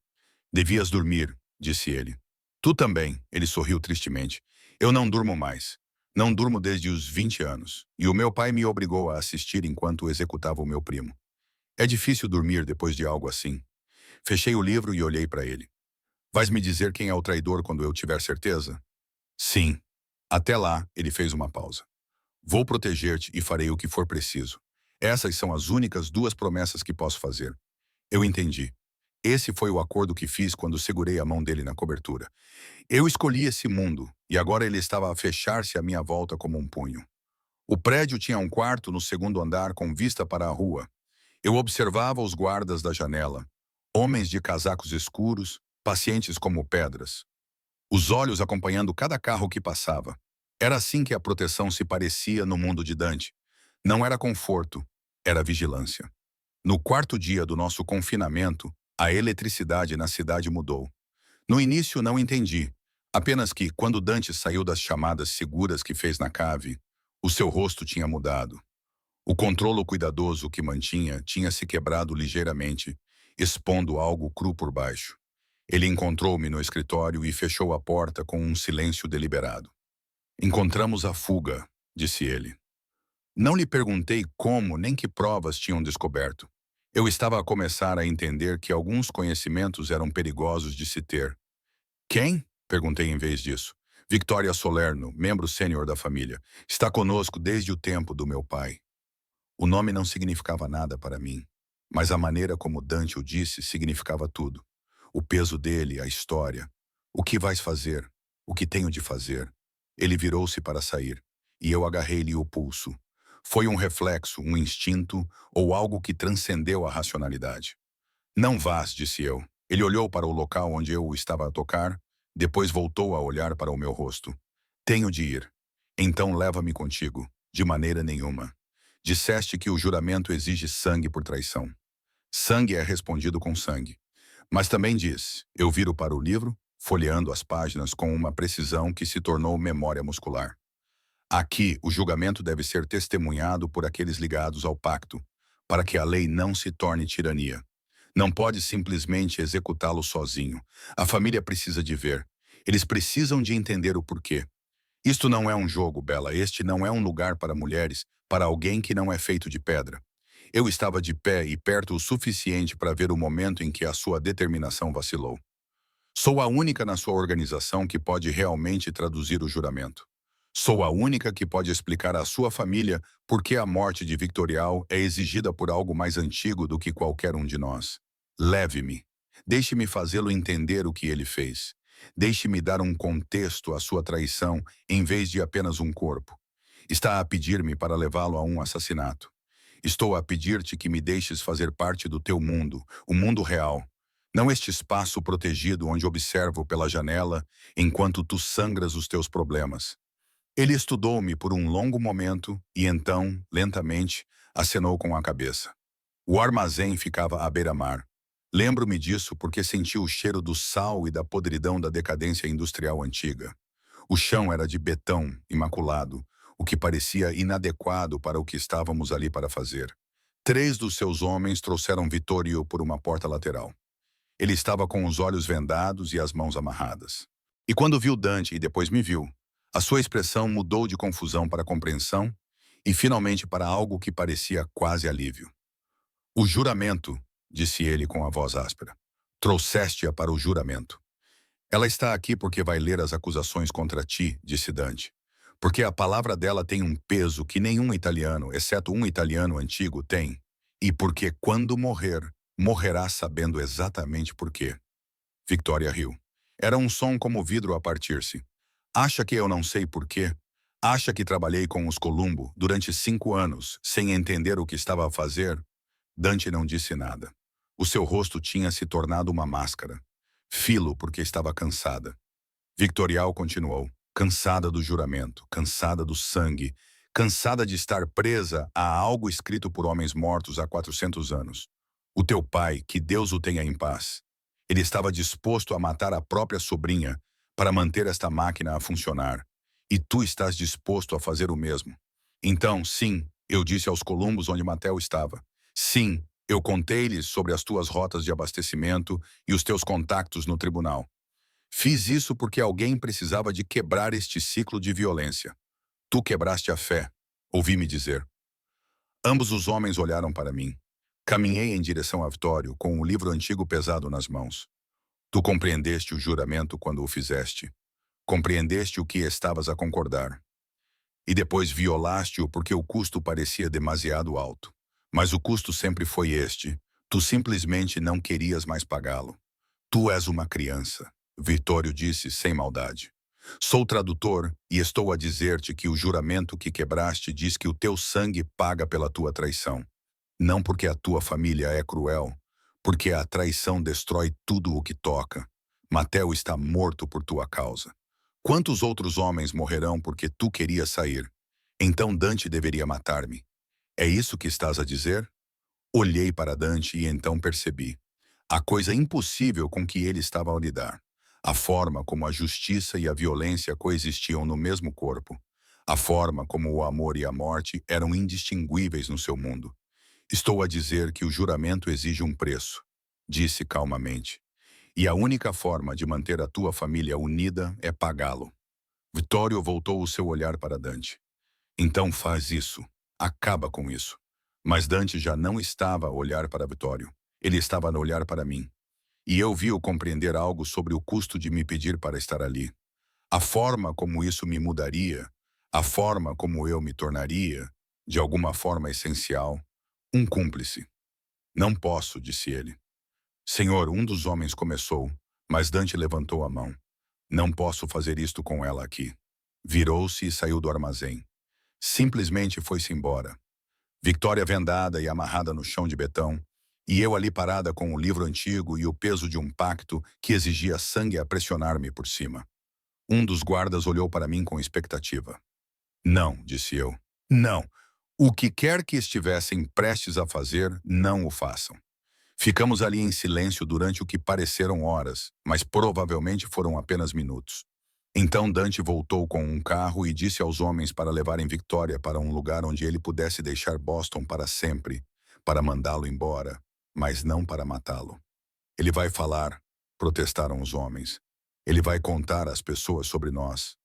Devias dormir, disse ele. Tu também, ele sorriu tristemente. Eu não durmo mais. Não durmo desde os 20 anos. E o meu pai me obrigou a assistir enquanto executava o meu primo. É difícil dormir depois de algo assim. Fechei o livro e olhei para ele. Vais me dizer quem é o traidor quando eu tiver certeza? Sim. Até lá, ele fez uma pausa. Vou proteger-te e farei o que for preciso. Essas são as únicas duas promessas que posso fazer. Eu entendi. Esse foi o acordo que fiz quando segurei a mão dele na cobertura. Eu escolhi esse mundo, e agora ele estava a fechar-se à minha volta como um punho. O prédio tinha um quarto no segundo andar com vista para a rua. Eu observava os guardas da janela, homens de casacos escuros, pacientes como pedras, os olhos acompanhando cada carro que passava. Era assim que a proteção se parecia no mundo de Dante. Não era conforto, era vigilância. No quarto dia do nosso confinamento, a eletricidade na cidade mudou. No início não entendi, apenas que, quando Dante saiu das chamadas seguras que fez na cave, o seu rosto tinha mudado. O controlo cuidadoso que mantinha tinha se quebrado ligeiramente, expondo algo cru por baixo. Ele encontrou-me no escritório e fechou a porta com um silêncio deliberado. Encontramos a fuga, disse ele. Não lhe perguntei como nem que provas tinham descoberto. Eu estava a começar a entender que alguns conhecimentos eram perigosos de se ter. Quem? Perguntei em vez disso. Victoria Solerno, membro sênior da família. Está conosco desde o tempo do meu pai. O nome não significava nada para mim, mas a maneira como Dante o disse significava tudo. O peso dele, a história. O que vais fazer? O que tenho de fazer? Ele virou-se para sair, e eu agarrei-lhe o pulso. Foi um reflexo, um instinto ou algo que transcendeu a racionalidade. Não vás, disse eu. Ele olhou para o local onde eu o estava a tocar, depois voltou a olhar para o meu rosto. Tenho de ir. Então leva-me contigo. De maneira nenhuma. Disseste que o juramento exige sangue por traição. Sangue é respondido com sangue. Mas também diz, eu viro para o livro, folheando as páginas com uma precisão que se tornou memória muscular. Aqui, o julgamento deve ser testemunhado por aqueles ligados ao pacto, para que a lei não se torne tirania. Não pode simplesmente executá-lo sozinho. A família precisa de ver. Eles precisam de entender o porquê. Isto não é um jogo, Bela. Este não é um lugar para mulheres, para alguém que não é feito de pedra. Eu estava de pé e perto o suficiente para ver o momento em que a sua determinação vacilou. Sou a única na sua organização que pode realmente traduzir o juramento. Sou a única que pode explicar à sua família por que a morte de Victorial é exigida por algo mais antigo do que qualquer um de nós. Leve-me. Deixe-me fazê-lo entender o que ele fez. Deixe-me dar um contexto à sua traição em vez de apenas um corpo. Está a pedir-me para levá-lo a um assassinato. Estou a pedir-te que me deixes fazer parte do teu mundo, o mundo real. Não este espaço protegido onde observo pela janela enquanto tu sangras os teus problemas. Ele estudou-me por um longo momento e então, lentamente, acenou com a cabeça. O armazém ficava à beira-mar. Lembro-me disso porque senti o cheiro do sal e da podridão da decadência industrial antiga. O chão era de betão, imaculado, o que parecia inadequado para o que estávamos ali para fazer. 3 dos seus homens trouxeram Vittorio por uma porta lateral. Ele estava com os olhos vendados e as mãos amarradas. E quando viu Dante e depois me viu, a sua expressão mudou de confusão para compreensão e finalmente para algo que parecia quase alívio. O juramento, disse ele com a voz áspera. Trouxeste-a para o juramento. Ela está aqui porque vai ler as acusações contra ti, disse Dante. Porque a palavra dela tem um peso que nenhum italiano, exceto um italiano antigo, tem. E porque quando morrer, morrerá sabendo exatamente por quê. Victoria riu. Era um som como vidro a partir-se. Acha que eu não sei por quê? Acha que trabalhei com os Columbo durante 5 anos, sem entender o que estava a fazer? Dante não disse nada. O seu rosto tinha se tornado uma máscara. Filo porque estava cansada. Victorial continuou, cansada do juramento, cansada do sangue, cansada de estar presa a algo escrito por homens mortos há 400 anos. O teu pai, que Deus o tenha em paz. Ele estava disposto a matar a própria sobrinha para manter esta máquina a funcionar. E tu estás disposto a fazer o mesmo. Então, sim, eu disse aos Columbos onde Matel estava. Sim, eu contei-lhes sobre as tuas rotas de abastecimento e os teus contactos no tribunal. Fiz isso porque alguém precisava de quebrar este ciclo de violência. Tu quebraste a fé, ouvi-me dizer. Ambos os homens olharam para mim. Caminhei em direção a Vitório com o livro antigo pesado nas mãos. Tu compreendeste o juramento quando o fizeste. Compreendeste o que estavas a concordar. E depois violaste-o porque o custo parecia demasiado alto. Mas o custo sempre foi este. Tu simplesmente não querias mais pagá-lo. Tu és uma criança, Vitório disse sem maldade. Sou tradutor e estou a dizer-te que o juramento que quebraste diz que o teu sangue paga pela tua traição. Não porque a tua família é cruel, porque a traição destrói tudo o que toca. Matel está morto por tua causa. Quantos outros homens morrerão porque tu querias sair? Então Dante deveria matar-me. É isso que estás a dizer? Olhei para Dante e então percebi a coisa impossível com que ele estava a lidar. A forma como a justiça e a violência coexistiam no mesmo corpo. A forma como o amor e a morte eram indistinguíveis no seu mundo. Estou a dizer que o juramento exige um preço, disse calmamente. E a única forma de manter a tua família unida é pagá-lo. Vittorio voltou o seu olhar para Dante. Então faz isso. Acaba com isso. Mas Dante já não estava a olhar para Vittorio. Ele estava a olhar para mim. E eu vi-o compreender algo sobre o custo de me pedir para estar ali. A forma como isso me mudaria, a forma como eu me tornaria, de alguma forma essencial, um cúmplice. Não posso, disse ele. Senhor, um dos homens começou, mas Dante levantou a mão. Não posso fazer isto com ela aqui. Virou-se e saiu do armazém. Simplesmente foi-se embora. Victoria vendada e amarrada no chão de betão, e eu ali parada com o livro antigo e o peso de um pacto que exigia sangue a pressionar-me por cima. Um dos guardas olhou para mim com expectativa. Não, disse eu. Não. O que quer que estivessem prestes a fazer, não o façam. Ficamos ali em silêncio durante o que pareceram horas, mas provavelmente foram apenas minutos. Então Dante voltou com um carro e disse aos homens para levarem Victoria para um lugar onde ele pudesse deixar Boston para sempre, para mandá-lo embora, mas não para matá-lo. Ele vai falar, protestaram os homens. Ele vai contar às pessoas sobre nós.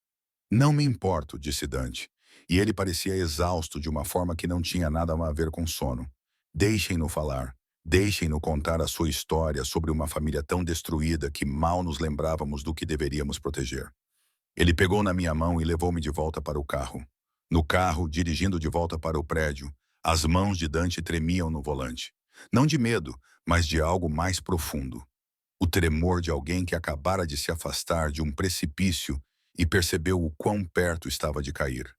Não me importo, disse Dante, e ele parecia exausto de uma forma que não tinha nada a ver com sono. Deixem-no falar. Deixem-no contar a sua história sobre uma família tão destruída que mal nos lembrávamos do que deveríamos proteger. Ele pegou na minha mão e levou-me de volta para o carro. No carro, dirigindo de volta para o prédio, as mãos de Dante tremiam no volante. Não de medo, mas de algo mais profundo. O tremor de alguém que acabara de se afastar de um precipício e percebeu o quão perto estava de cair.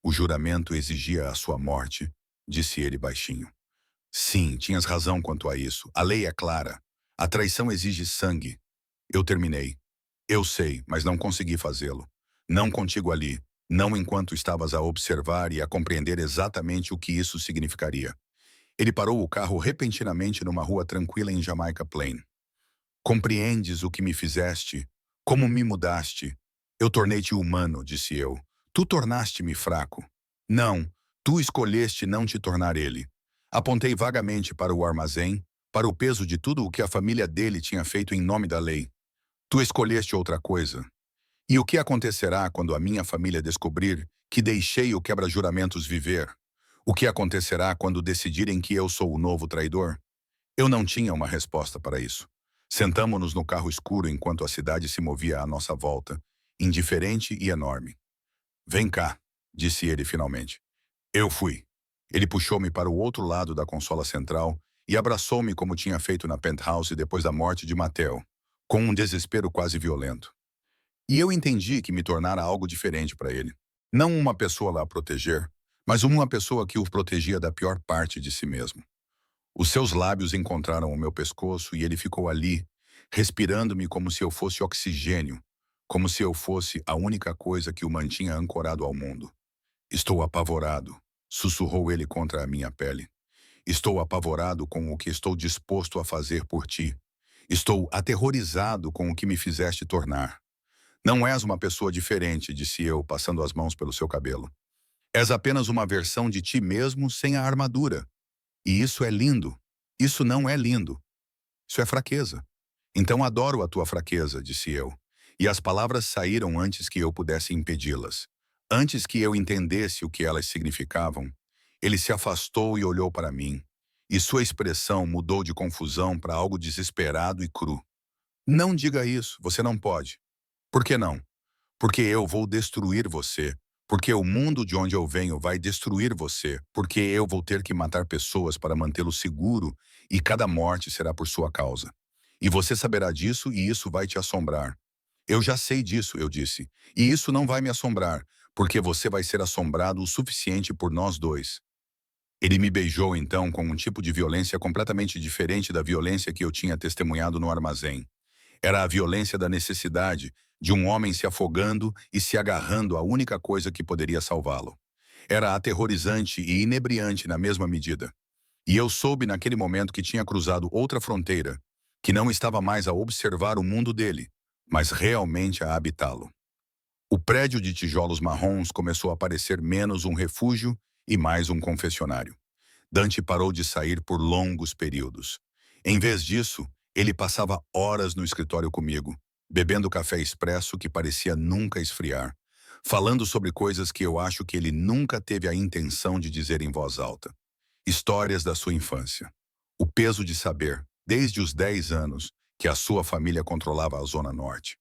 O juramento exigia a sua morte, disse ele baixinho. Sim, tinhas razão quanto a isso. A lei é clara. A traição exige sangue. Eu terminei. Eu sei, mas não consegui fazê-lo. Não contigo ali. Não enquanto estavas a observar e a compreender exatamente o que isso significaria. Ele parou o carro repentinamente numa rua tranquila em Jamaica Plain. Compreendes o que me fizeste? Como me mudaste? Eu tornei-te humano, disse eu. Tu tornaste-me fraco. Não, tu escolheste não te tornar ele. Apontei vagamente para o armazém, para o peso de tudo o que a família dele tinha feito em nome da lei. Tu escolheste outra coisa. E o que acontecerá quando a minha família descobrir que deixei o quebra-juramentos viver? O que acontecerá quando decidirem que eu sou o novo traidor? Eu não tinha uma resposta para isso. Sentamo-nos no carro escuro enquanto a cidade se movia à nossa volta, indiferente e enorme. Vem cá, disse ele finalmente. Eu fui. Ele puxou-me para o outro lado da consola central e abraçou-me como tinha feito na penthouse depois da morte de Mateo, com um desespero quase violento. E eu entendi que me tornara algo diferente para ele. Não uma pessoa lá a proteger, mas uma pessoa que o protegia da pior parte de si mesmo. Os seus lábios encontraram o meu pescoço e ele ficou ali, respirando-me como se eu fosse oxigênio, como se eu fosse a única coisa que o mantinha ancorado ao mundo. Estou apavorado, sussurrou ele contra a minha pele. Estou apavorado com o que estou disposto a fazer por ti. Estou aterrorizado com o que me fizeste tornar. Não és uma pessoa diferente, disse eu, passando as mãos pelo seu cabelo. És apenas uma versão de ti mesmo sem a armadura. E isso é lindo. Isso não é lindo. Isso é fraqueza. Então adoro a tua fraqueza, disse eu. E as palavras saíram antes que eu pudesse impedi-las. Antes que eu entendesse o que elas significavam, ele se afastou e olhou para mim. e sua expressão mudou de confusão para algo desesperado e cru. Não diga isso, você não pode. Por que não? Porque eu vou destruir você. Porque o mundo de onde eu venho vai destruir você. Porque eu vou ter que matar pessoas para mantê-lo seguro e cada morte será por sua causa. E você saberá disso e isso vai te assombrar. Eu já sei disso, eu disse. E isso não vai me assombrar, porque você vai ser assombrado o suficiente por nós dois. Ele me beijou então com um tipo de violência completamente diferente da violência que eu tinha testemunhado no armazém. Era a violência da necessidade, de um homem se afogando e se agarrando à única coisa que poderia salvá-lo. Era aterrorizante e inebriante na mesma medida. E eu soube naquele momento que tinha cruzado outra fronteira, que não estava mais a observar o mundo dele, mas realmente a habitá-lo. O prédio de tijolos marrons começou a parecer menos um refúgio e mais um confessionário. Dante parou de sair por longos períodos. Em vez disso, ele passava horas no escritório comigo, bebendo café expresso que parecia nunca esfriar, falando sobre coisas que eu acho que ele nunca teve a intenção de dizer em voz alta. Histórias da sua infância. O peso de saber, desde os 10 anos, que a sua família controlava a Zona Norte.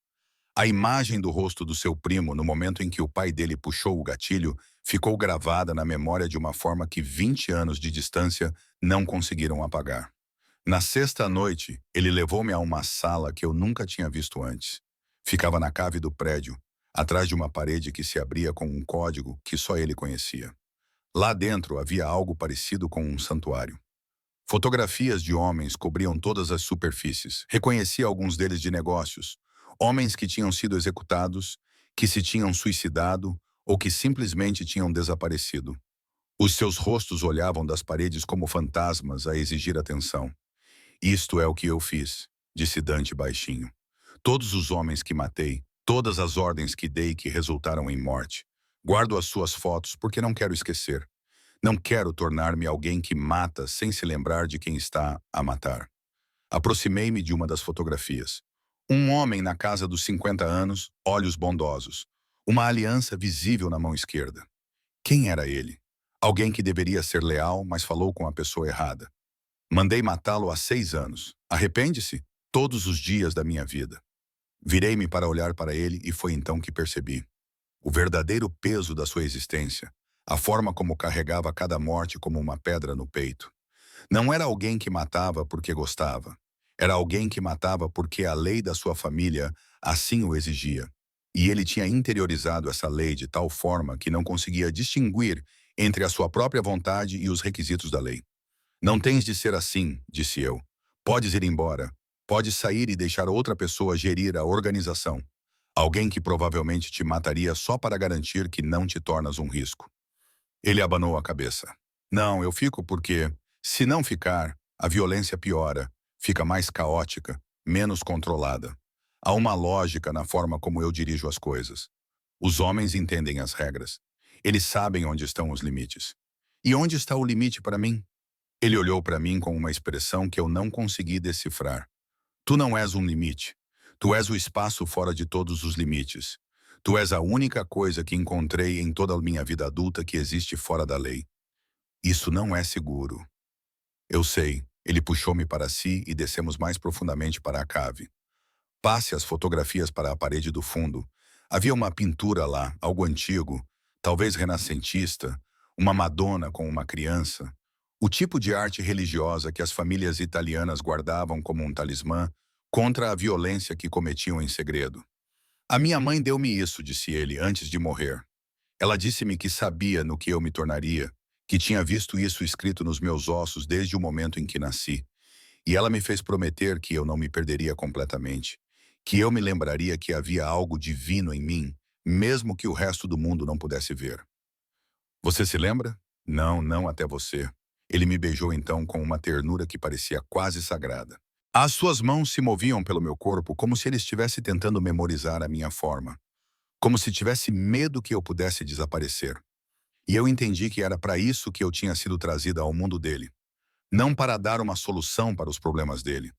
A imagem do rosto do seu primo no momento em que o pai dele puxou o gatilho ficou gravada na memória de uma forma que 20 anos de distância não conseguiram apagar. Na sexta noite, ele levou-me a uma sala que eu nunca tinha visto antes. Ficava na cave do prédio, atrás de uma parede que se abria com um código que só ele conhecia. Lá dentro havia algo parecido com um santuário. Fotografias de homens cobriam todas as superfícies. Reconhecia alguns deles de negócios. Homens que tinham sido executados, que se tinham suicidado ou que simplesmente tinham desaparecido. Os seus rostos olhavam das paredes como fantasmas a exigir atenção. Isto é o que eu fiz, disse Dante baixinho. Todos os homens que matei, todas as ordens que dei que resultaram em morte. Guardo as suas fotos porque não quero esquecer. Não quero tornar-me alguém que mata sem se lembrar de quem está a matar. Aproximei-me de uma das fotografias. Um homem na casa dos 50 anos, olhos bondosos. Uma aliança visível na mão esquerda. Quem era ele? Alguém que deveria ser leal, mas falou com a pessoa errada. Mandei matá-lo há 6 anos. Arrepende-se? Todos os dias da minha vida. Virei-me para olhar para ele e foi então que percebi o verdadeiro peso da sua existência, a forma como carregava cada morte como uma pedra no peito. Não era alguém que matava porque gostava. Era alguém que matava porque a lei da sua família assim o exigia. E ele tinha interiorizado essa lei de tal forma que não conseguia distinguir entre a sua própria vontade e os requisitos da lei. Não tens de ser assim, disse eu. Podes ir embora. Podes sair e deixar outra pessoa gerir a organização. Alguém que provavelmente te mataria só para garantir que não te tornas um risco. Ele abanou a cabeça. Não, eu fico porque, se não ficar, a violência piora, fica mais caótica, menos controlada. Há uma lógica na forma como eu dirijo as coisas. Os homens entendem as regras. Eles sabem onde estão os limites. E onde está o limite para mim? Ele olhou para mim com uma expressão que eu não consegui decifrar. Tu não és um limite. Tu és o espaço fora de todos os limites. Tu és a única coisa que encontrei em toda a minha vida adulta que existe fora da lei. Isso não é seguro. Eu sei. Ele puxou-me para si e descemos mais profundamente para a cave. Passe as fotografias para a parede do fundo. Havia uma pintura lá, algo antigo, talvez renascentista, uma Madonna com uma criança. O tipo de arte religiosa que as famílias italianas guardavam como um talismã contra a violência que cometiam em segredo. A minha mãe deu-me isso, disse ele, antes de morrer. Ela disse-me que sabia no que eu me tornaria, que tinha visto isso escrito nos meus ossos desde o momento em que nasci. E ela me fez prometer que eu não me perderia completamente, que eu me lembraria que havia algo divino em mim, mesmo que o resto do mundo não pudesse ver. Você se lembra? Não, não até você. Ele me beijou então com uma ternura que parecia quase sagrada. As suas mãos se moviam pelo meu corpo como se ele estivesse tentando memorizar a minha forma, como se tivesse medo que eu pudesse desaparecer. E eu entendi que era para isso que eu tinha sido trazida ao mundo dele. Não para dar uma solução para os problemas dele,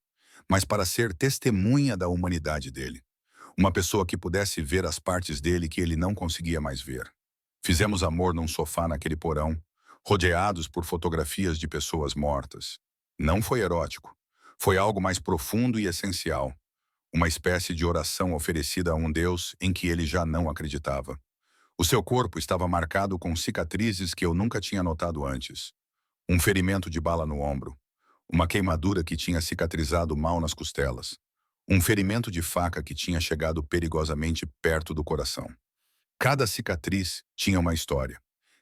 mas para ser testemunha da humanidade dele. Uma pessoa que pudesse ver as partes dele que ele não conseguia mais ver. Fizemos amor num sofá naquele porão. rodeados por fotografias de pessoas mortas. Não foi erótico. Foi algo mais profundo e essencial. Uma espécie de oração oferecida a um Deus em que ele já não acreditava. O seu corpo estava marcado com cicatrizes que eu nunca tinha notado antes. Um ferimento de bala no ombro. Uma queimadura que tinha cicatrizado mal nas costelas. Um ferimento de faca que tinha chegado perigosamente perto do coração. Cada cicatriz tinha uma história.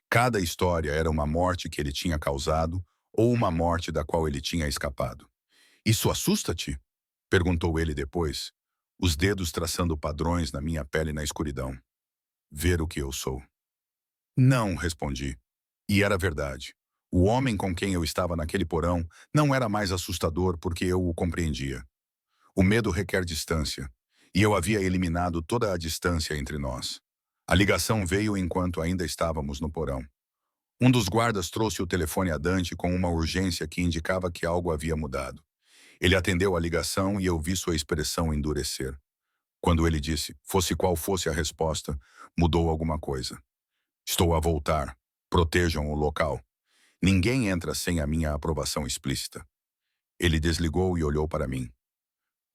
Cada história era uma morte que ele tinha causado ou uma morte da qual ele tinha escapado. "Isso assusta-te?" perguntou ele depois, os dedos traçando padrões na minha pele na escuridão. "Ver o que eu sou." "Não", respondi. E era verdade. O homem com quem eu estava naquele porão não era mais assustador porque eu o compreendia. O medo requer distância, e eu havia eliminado toda a distância entre nós. A ligação veio enquanto ainda estávamos no porão. Um dos guardas trouxe o telefone a Dante com uma urgência que indicava que algo havia mudado. Ele atendeu a ligação e eu vi sua expressão endurecer. Quando ele disse, fosse qual fosse a resposta, mudou alguma coisa. "Estou a voltar. Protejam o local. Ninguém entra sem a minha aprovação explícita." Ele desligou e olhou para mim.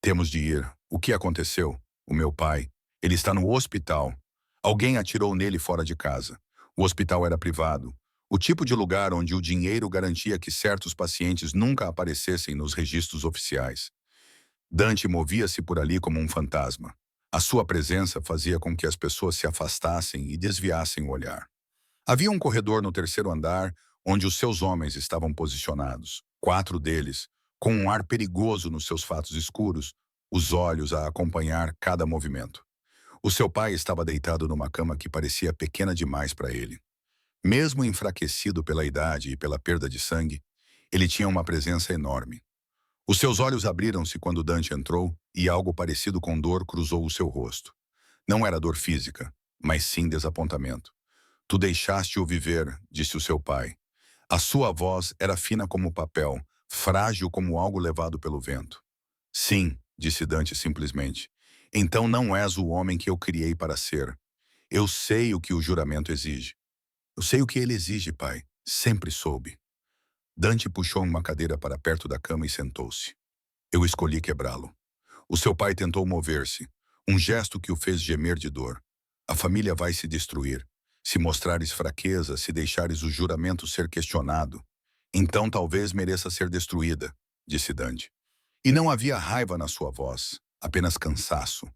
"Temos de ir. O que aconteceu? O meu pai. Ele está no hospital. Alguém atirou nele fora de casa. O hospital era privado. O tipo de lugar onde o dinheiro garantia que certos pacientes nunca aparecessem nos registros oficiais. Dante movia-se por ali como um fantasma. A sua presença fazia com que as pessoas se afastassem e desviassem o olhar. Havia um corredor no terceiro andar, onde os seus homens estavam posicionados. 4 deles, com um ar perigoso nos seus fatos escuros, os olhos a acompanhar cada movimento. O seu pai estava deitado numa cama que parecia pequena demais para ele. Mesmo enfraquecido pela idade e pela perda de sangue, ele tinha uma presença enorme. Os seus olhos abriram-se quando Dante entrou e algo parecido com dor cruzou o seu rosto. Não era dor física, mas sim desapontamento. "Tu deixaste-o viver", disse o seu pai. A sua voz era fina como papel, frágil como algo levado pelo vento. "Sim", disse Dante simplesmente. "Então não és o homem que eu criei para ser. Eu sei o que o juramento exige." "Eu sei o que ele exige, pai. Sempre soube." Dante puxou uma cadeira para perto da cama e sentou-se. "Eu escolhi quebrá-lo." O seu pai tentou mover-se, um gesto que o fez gemer de dor. "A família vai se destruir. Se mostrares fraqueza, se deixares o juramento ser questionado, então talvez mereça ser destruída", disse Dante. E não havia raiva na sua voz, apenas cansaço.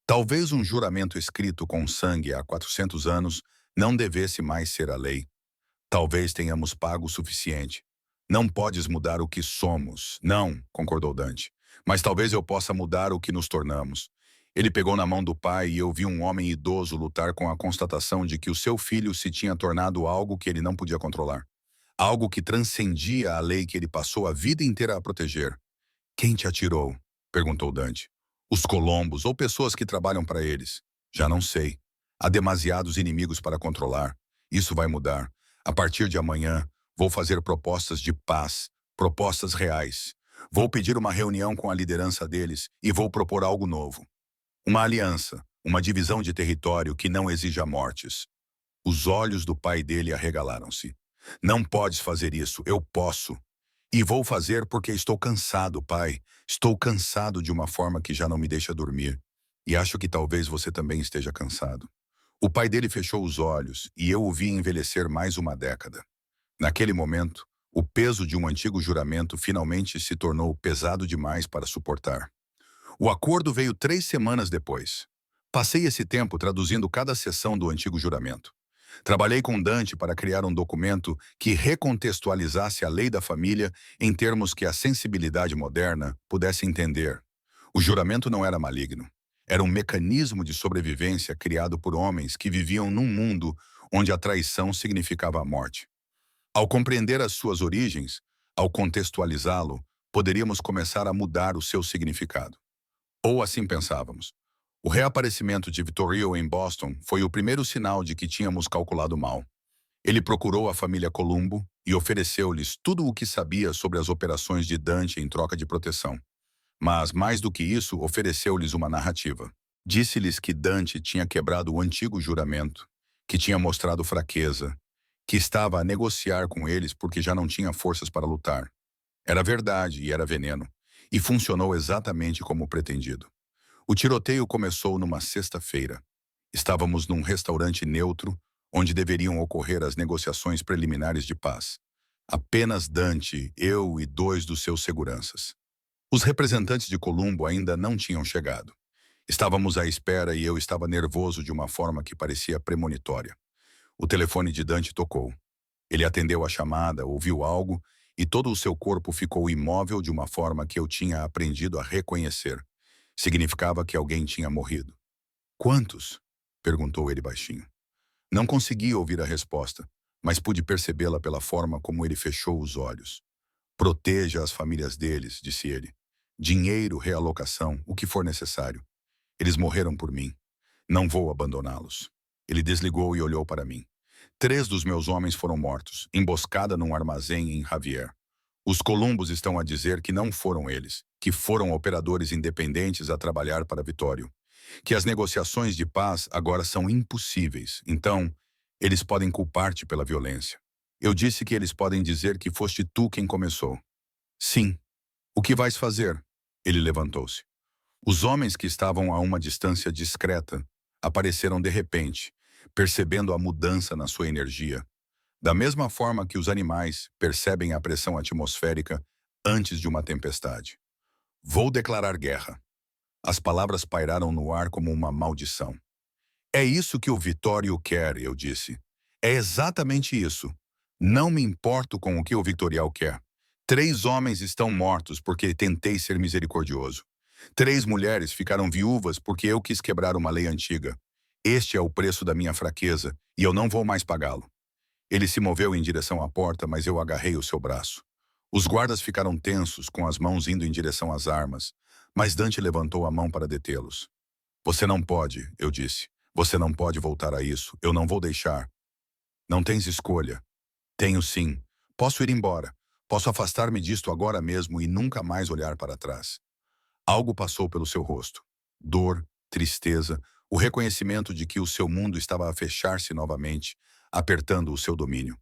Talvez um juramento escrito com sangue há 400 anos não devesse mais ser a lei. Talvez tenhamos pago o suficiente. "Não podes mudar o que somos." "Não", concordou Dante. "Mas talvez eu possa mudar o que nos tornamos." Ele pegou na mão do pai e eu vi um homem idoso lutar com a constatação de que o seu filho se tinha tornado algo que ele não podia controlar. Algo que transcendia a lei que ele passou a vida inteira a proteger. "Quem te atirou?" perguntou Dante. "Os Colombos ou pessoas que trabalham para eles." "Já não sei. Há demasiados inimigos para controlar. Isso vai mudar. A partir de amanhã, vou fazer propostas de paz, propostas reais. Vou pedir uma reunião com a liderança deles e vou propor algo novo. Uma aliança, uma divisão de território que não exija mortes." Os olhos do pai dele arregalaram-se. "Não podes fazer isso, eu posso. E vou fazer porque estou cansado, pai. Estou cansado de uma forma que já não me deixa dormir. E acho que talvez você também esteja cansado." O pai dele fechou os olhos e eu o vi envelhecer mais uma década. Naquele momento, o peso de um antigo juramento finalmente se tornou pesado demais para suportar. O acordo veio 3 semanas depois. Passei esse tempo traduzindo cada seção do antigo juramento. Trabalhei com Dante para criar um documento que recontextualizasse a lei da família em termos que a sensibilidade moderna pudesse entender. O juramento não era maligno. Era um mecanismo de sobrevivência criado por homens que viviam num mundo onde a traição significava a morte. Ao compreender as suas origens, ao contextualizá-lo, poderíamos começar a mudar o seu significado. Ou assim pensávamos. O reaparecimento de Vittorio em Boston foi o primeiro sinal de que tínhamos calculado mal. Ele procurou a família Columbo e ofereceu-lhes tudo o que sabia sobre as operações de Dante em troca de proteção. Mas, mais do que isso, ofereceu-lhes uma narrativa. Disse-lhes que Dante tinha quebrado o antigo juramento, que tinha mostrado fraqueza, que estava a negociar com eles porque já não tinha forças para lutar. Era verdade e era veneno, e funcionou exatamente como pretendido. O tiroteio começou numa sexta-feira. Estávamos num restaurante neutro, onde deveriam ocorrer as negociações preliminares de paz. Apenas Dante, eu e 2 dos seus seguranças. Os representantes de Columbo ainda não tinham chegado. Estávamos à espera e eu estava nervoso de uma forma que parecia premonitória. O telefone de Dante tocou. Ele atendeu a chamada, ouviu algo e todo o seu corpo ficou imóvel de uma forma que eu tinha aprendido a reconhecer. Significava que alguém tinha morrido. Quantos? Perguntou ele baixinho. Não consegui ouvir a resposta, mas pude percebê-la pela forma como ele fechou os olhos. Proteja as famílias deles, disse ele. Dinheiro, realocação, o que for necessário. Eles morreram por mim. Não vou abandoná-los. Ele desligou e olhou para mim. 3 dos meus homens foram mortos, emboscada num armazém em Javier. Os Columbos estão a dizer que não foram eles, que foram operadores independentes a trabalhar para Vitório. Que as negociações de paz agora são impossíveis, então eles podem culpar-te pela violência. Eu disse que eles podem dizer que foste tu quem começou. Sim. O que vais fazer? Ele levantou-se. Os homens que estavam a uma distância discreta apareceram de repente, percebendo a mudança na sua energia. Da mesma forma que os animais percebem a pressão atmosférica antes de uma tempestade. Vou declarar guerra. As palavras pairaram no ar como uma maldição. É isso que o Vitório quer, eu disse. É exatamente isso. Não me importo com o que o Vitorial quer. 3 homens estão mortos porque tentei ser misericordioso. 3 mulheres ficaram viúvas porque eu quis quebrar uma lei antiga. Este é o preço da minha fraqueza e eu não vou mais pagá-lo. Ele se moveu em direção à porta, mas eu agarrei o seu braço. Os guardas ficaram tensos, com as mãos indo em direção às armas, mas Dante levantou a mão para detê-los. Você não pode, eu disse. Você não pode voltar a isso. Eu não vou deixar. Não tens escolha. Tenho sim. Posso ir embora. Posso afastar-me disto agora mesmo e nunca mais olhar para trás. Algo passou pelo seu rosto. Dor, tristeza, o reconhecimento de que o seu mundo estava a fechar-se novamente, apertando o seu domínio.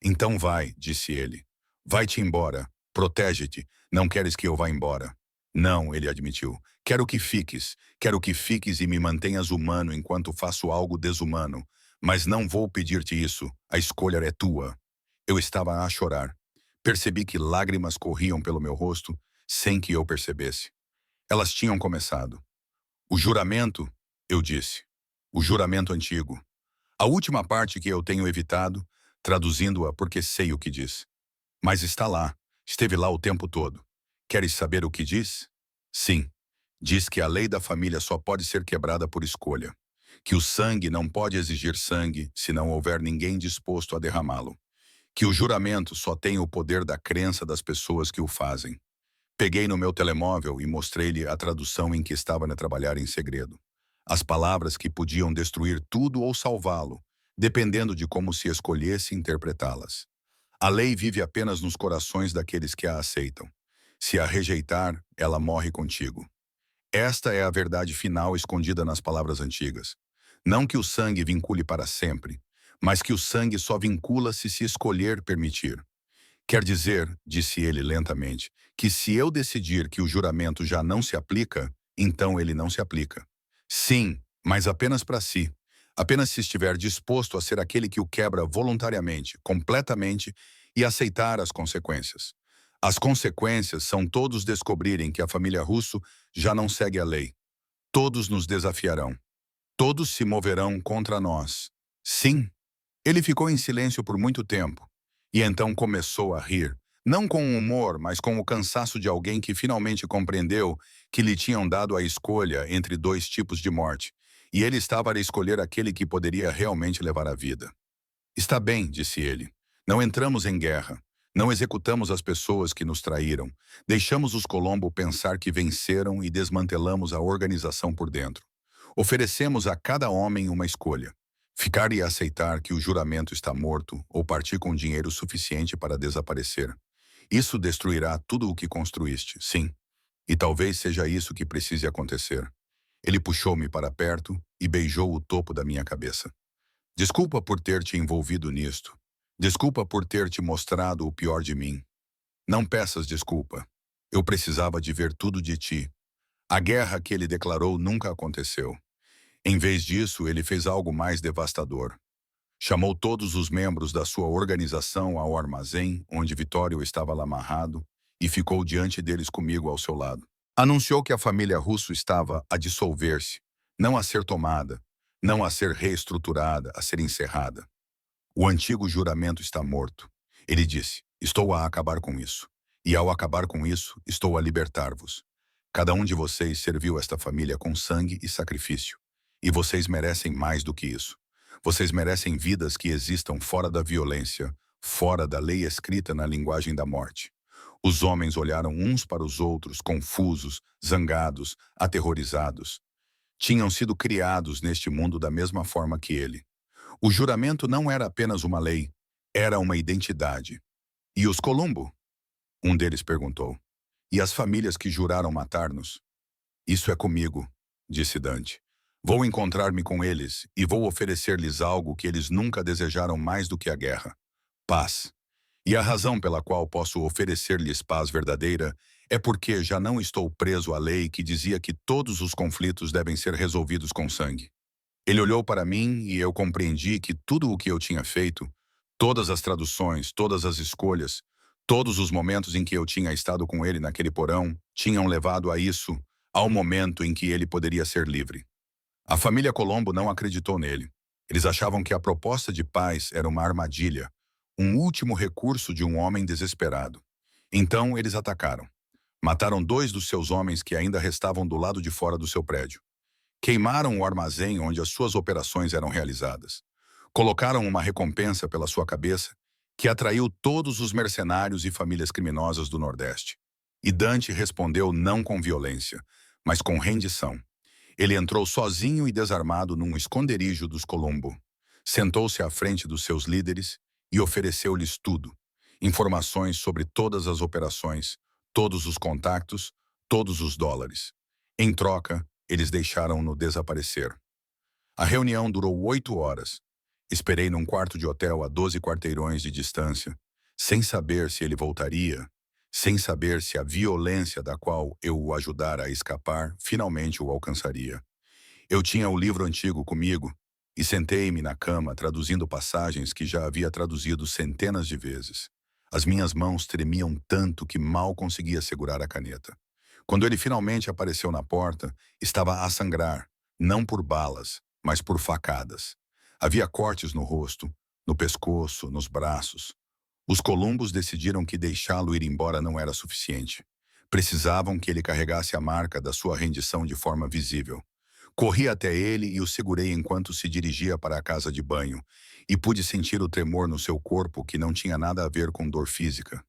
Então vai, disse ele. Vai-te embora. Protege-te. Não queres que eu vá embora. Não, ele admitiu. Quero que fiques. Quero que fiques e me mantenhas humano enquanto faço algo desumano. Mas não vou pedir-te isso. A escolha é tua. Eu estava a chorar. Percebi que lágrimas corriam pelo meu rosto, sem que eu percebesse. Elas tinham começado. O juramento, eu disse. O juramento antigo. A última parte que eu tenho evitado, traduzindo-a porque sei o que diz. Mas está lá. Esteve lá o tempo todo. Queres saber o que diz? Sim. Diz que a lei da família só pode ser quebrada por escolha. Que o sangue não pode exigir sangue se não houver ninguém disposto a derramá-lo. Que o juramento só tem o poder da crença das pessoas que o fazem. Peguei no meu telemóvel e mostrei-lhe a tradução em que estava a trabalhar em segredo. As palavras que podiam destruir tudo ou salvá-lo, dependendo de como se escolhesse interpretá-las. A lei vive apenas nos corações daqueles que a aceitam. Se a rejeitar, ela morre contigo. Esta é a verdade final escondida nas palavras antigas. Não que o sangue vincule para sempre, mas que o sangue só vincula se escolher permitir. Quer dizer, disse ele lentamente, que se eu decidir que o juramento já não se aplica, então ele não se aplica. Sim, mas apenas para si. Apenas se estiver disposto a ser aquele que o quebra voluntariamente, completamente, e aceitar as consequências. As consequências são todos descobrirem que a família Russo já não segue a lei. Todos nos desafiarão. Todos se moverão contra nós. Sim. Ele ficou em silêncio por muito tempo. E então começou a rir. Não com o humor, mas com o cansaço de alguém que finalmente compreendeu que lhe tinham dado a escolha entre 2 tipos de morte. E ele estava a escolher aquele que poderia realmente levar a vida. Está bem, disse ele. Não entramos em guerra. Não executamos as pessoas que nos traíram. Deixamos os Colombo pensar que venceram e desmantelamos a organização por dentro. Oferecemos a cada homem uma escolha. Ficar e aceitar que o juramento está morto ou partir com dinheiro suficiente para desaparecer. Isso destruirá tudo o que construíste, sim. E talvez seja isso que precise acontecer. Ele puxou-me para perto e beijou o topo da minha cabeça. Desculpa por ter te envolvido nisto. Desculpa por ter te mostrado o pior de mim. Não peças desculpa. Eu precisava de ver tudo de ti. A guerra que ele declarou nunca aconteceu. Em vez disso, ele fez algo mais devastador. Chamou todos os membros da sua organização ao armazém, onde Vitório estava lá amarrado, e ficou diante deles comigo ao seu lado. Anunciou que a família Russo estava a dissolver-se, não a ser tomada, não a ser reestruturada, a ser encerrada. O antigo juramento está morto. Ele disse, estou a acabar com isso. E ao acabar com isso, estou a libertar-vos. Cada um de vocês serviu esta família com sangue e sacrifício. E vocês merecem mais do que isso. Vocês merecem vidas que existam fora da violência, fora da lei escrita na linguagem da morte. Os homens olharam uns para os outros, confusos, zangados, aterrorizados. Tinham sido criados neste mundo da mesma forma que ele. O juramento não era apenas uma lei, era uma identidade. E os Columbo? Um deles perguntou. E as famílias que juraram matar-nos? Isso é comigo, disse Dante. Vou encontrar-me com eles e vou oferecer-lhes algo que eles nunca desejaram mais do que a guerra: paz. E a razão pela qual posso oferecer-lhes paz verdadeira é porque já não estou preso à lei que dizia que todos os conflitos devem ser resolvidos com sangue. Ele olhou para mim e eu compreendi que tudo o que eu tinha feito, todas as traduções, todas as escolhas, todos os momentos em que eu tinha estado com ele naquele porão, tinham levado a isso, ao momento em que ele poderia ser livre. A família Colombo não acreditou nele. Eles achavam que a proposta de paz era uma armadilha, um último recurso de um homem desesperado. Então eles atacaram. Mataram 2 dos seus homens que ainda restavam do lado de fora do seu prédio. Queimaram o armazém onde as suas operações eram realizadas. Colocaram uma recompensa pela sua cabeça que atraiu todos os mercenários e famílias criminosas do Nordeste. E Dante respondeu não com violência, mas com rendição. Ele entrou sozinho e desarmado num esconderijo dos Colombo. Sentou-se à frente dos seus líderes e ofereceu-lhes tudo. Informações sobre todas as operações, todos os contactos, todos os dólares. Em troca, eles deixaram-no desaparecer. A reunião durou 8 horas. Esperei num quarto de hotel a 12 quarteirões de distância, sem saber se ele voltaria, sem saber se a violência da qual eu o ajudara a escapar finalmente o alcançaria. Eu tinha o livro antigo comigo e sentei-me na cama traduzindo passagens que já havia traduzido centenas de vezes. As minhas mãos tremiam tanto que mal conseguia segurar a caneta. Quando ele finalmente apareceu na porta, estava a sangrar, não por balas, mas por facadas. Havia cortes no rosto, no pescoço, nos braços. Os Columbos decidiram que deixá-lo ir embora não era suficiente. Precisavam que ele carregasse a marca da sua rendição de forma visível. Corri até ele e o segurei enquanto se dirigia para a casa de banho, e pude sentir o tremor no seu corpo que não tinha nada a ver com dor física.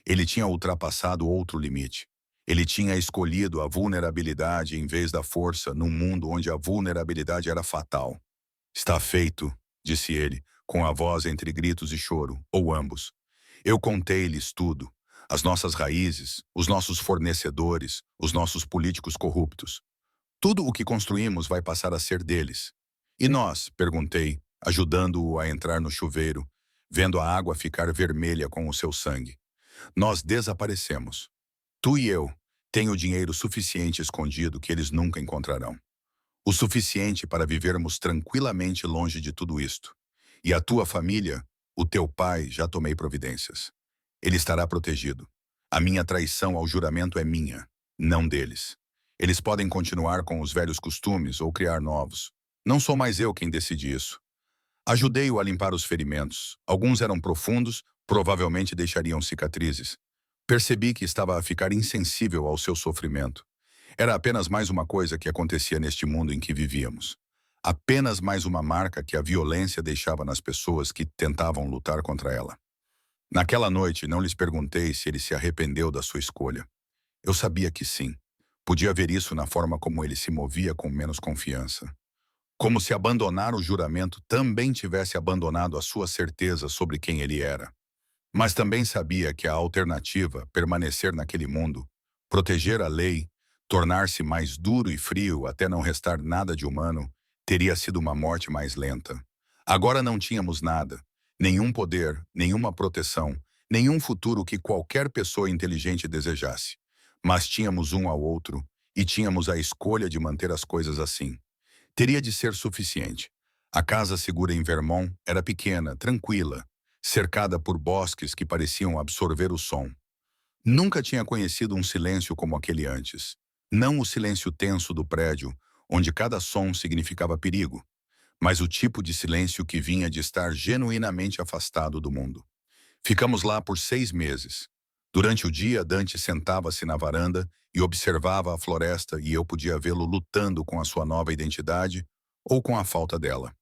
Ele tinha ultrapassado outro limite. Ele tinha escolhido a vulnerabilidade em vez da força num mundo onde a vulnerabilidade era fatal. Está feito, disse ele, com a voz entre gritos e choro, ou ambos. Eu contei-lhes tudo. As nossas raízes, os nossos fornecedores, os nossos políticos corruptos. Tudo o que construímos vai passar a ser deles. E nós, perguntei, ajudando-o a entrar no chuveiro, vendo a água ficar vermelha com o seu sangue. Nós desaparecemos. Tu e eu têm o dinheiro suficiente escondido que eles nunca encontrarão. O suficiente para vivermos tranquilamente longe de tudo isto. E a tua família, o teu pai, já tomei providências. Ele estará protegido. A minha traição ao juramento é minha, não deles. Eles podem continuar com os velhos costumes ou criar novos. Não sou mais eu quem decide isso. Ajudei-o a limpar os ferimentos. Alguns eram profundos, provavelmente deixariam cicatrizes. Percebi que estava a ficar insensível ao seu sofrimento. Era apenas mais uma coisa que acontecia neste mundo em que vivíamos. Apenas mais uma marca que a violência deixava nas pessoas que tentavam lutar contra ela. Naquela noite, não lhes perguntei se ele se arrependeu da sua escolha. Eu sabia que sim. Podia ver isso na forma como ele se movia com menos confiança. Como se abandonar o juramento também tivesse abandonado a sua certeza sobre quem ele era. Mas também sabia que a alternativa, permanecer naquele mundo, proteger a lei, tornar-se mais duro e frio até não restar nada de humano, teria sido uma morte mais lenta. Agora não tínhamos nada, Nenhum poder, nenhuma proteção, nenhum futuro que qualquer pessoa inteligente desejasse. Mas tínhamos um ao outro e tínhamos a escolha de manter as coisas assim. Teria de ser suficiente. A casa segura em Vermont era pequena, tranquila, cercada por bosques que pareciam absorver o som. Nunca tinha conhecido um silêncio como aquele antes. Não o silêncio tenso do prédio, onde cada som significava perigo, mas o tipo de silêncio que vinha de estar genuinamente afastado do mundo. Ficamos lá por 6 meses. Durante o dia, Dante sentava-se na varanda e observava a floresta e eu podia vê-lo lutando com a sua nova identidade ou com a falta dela.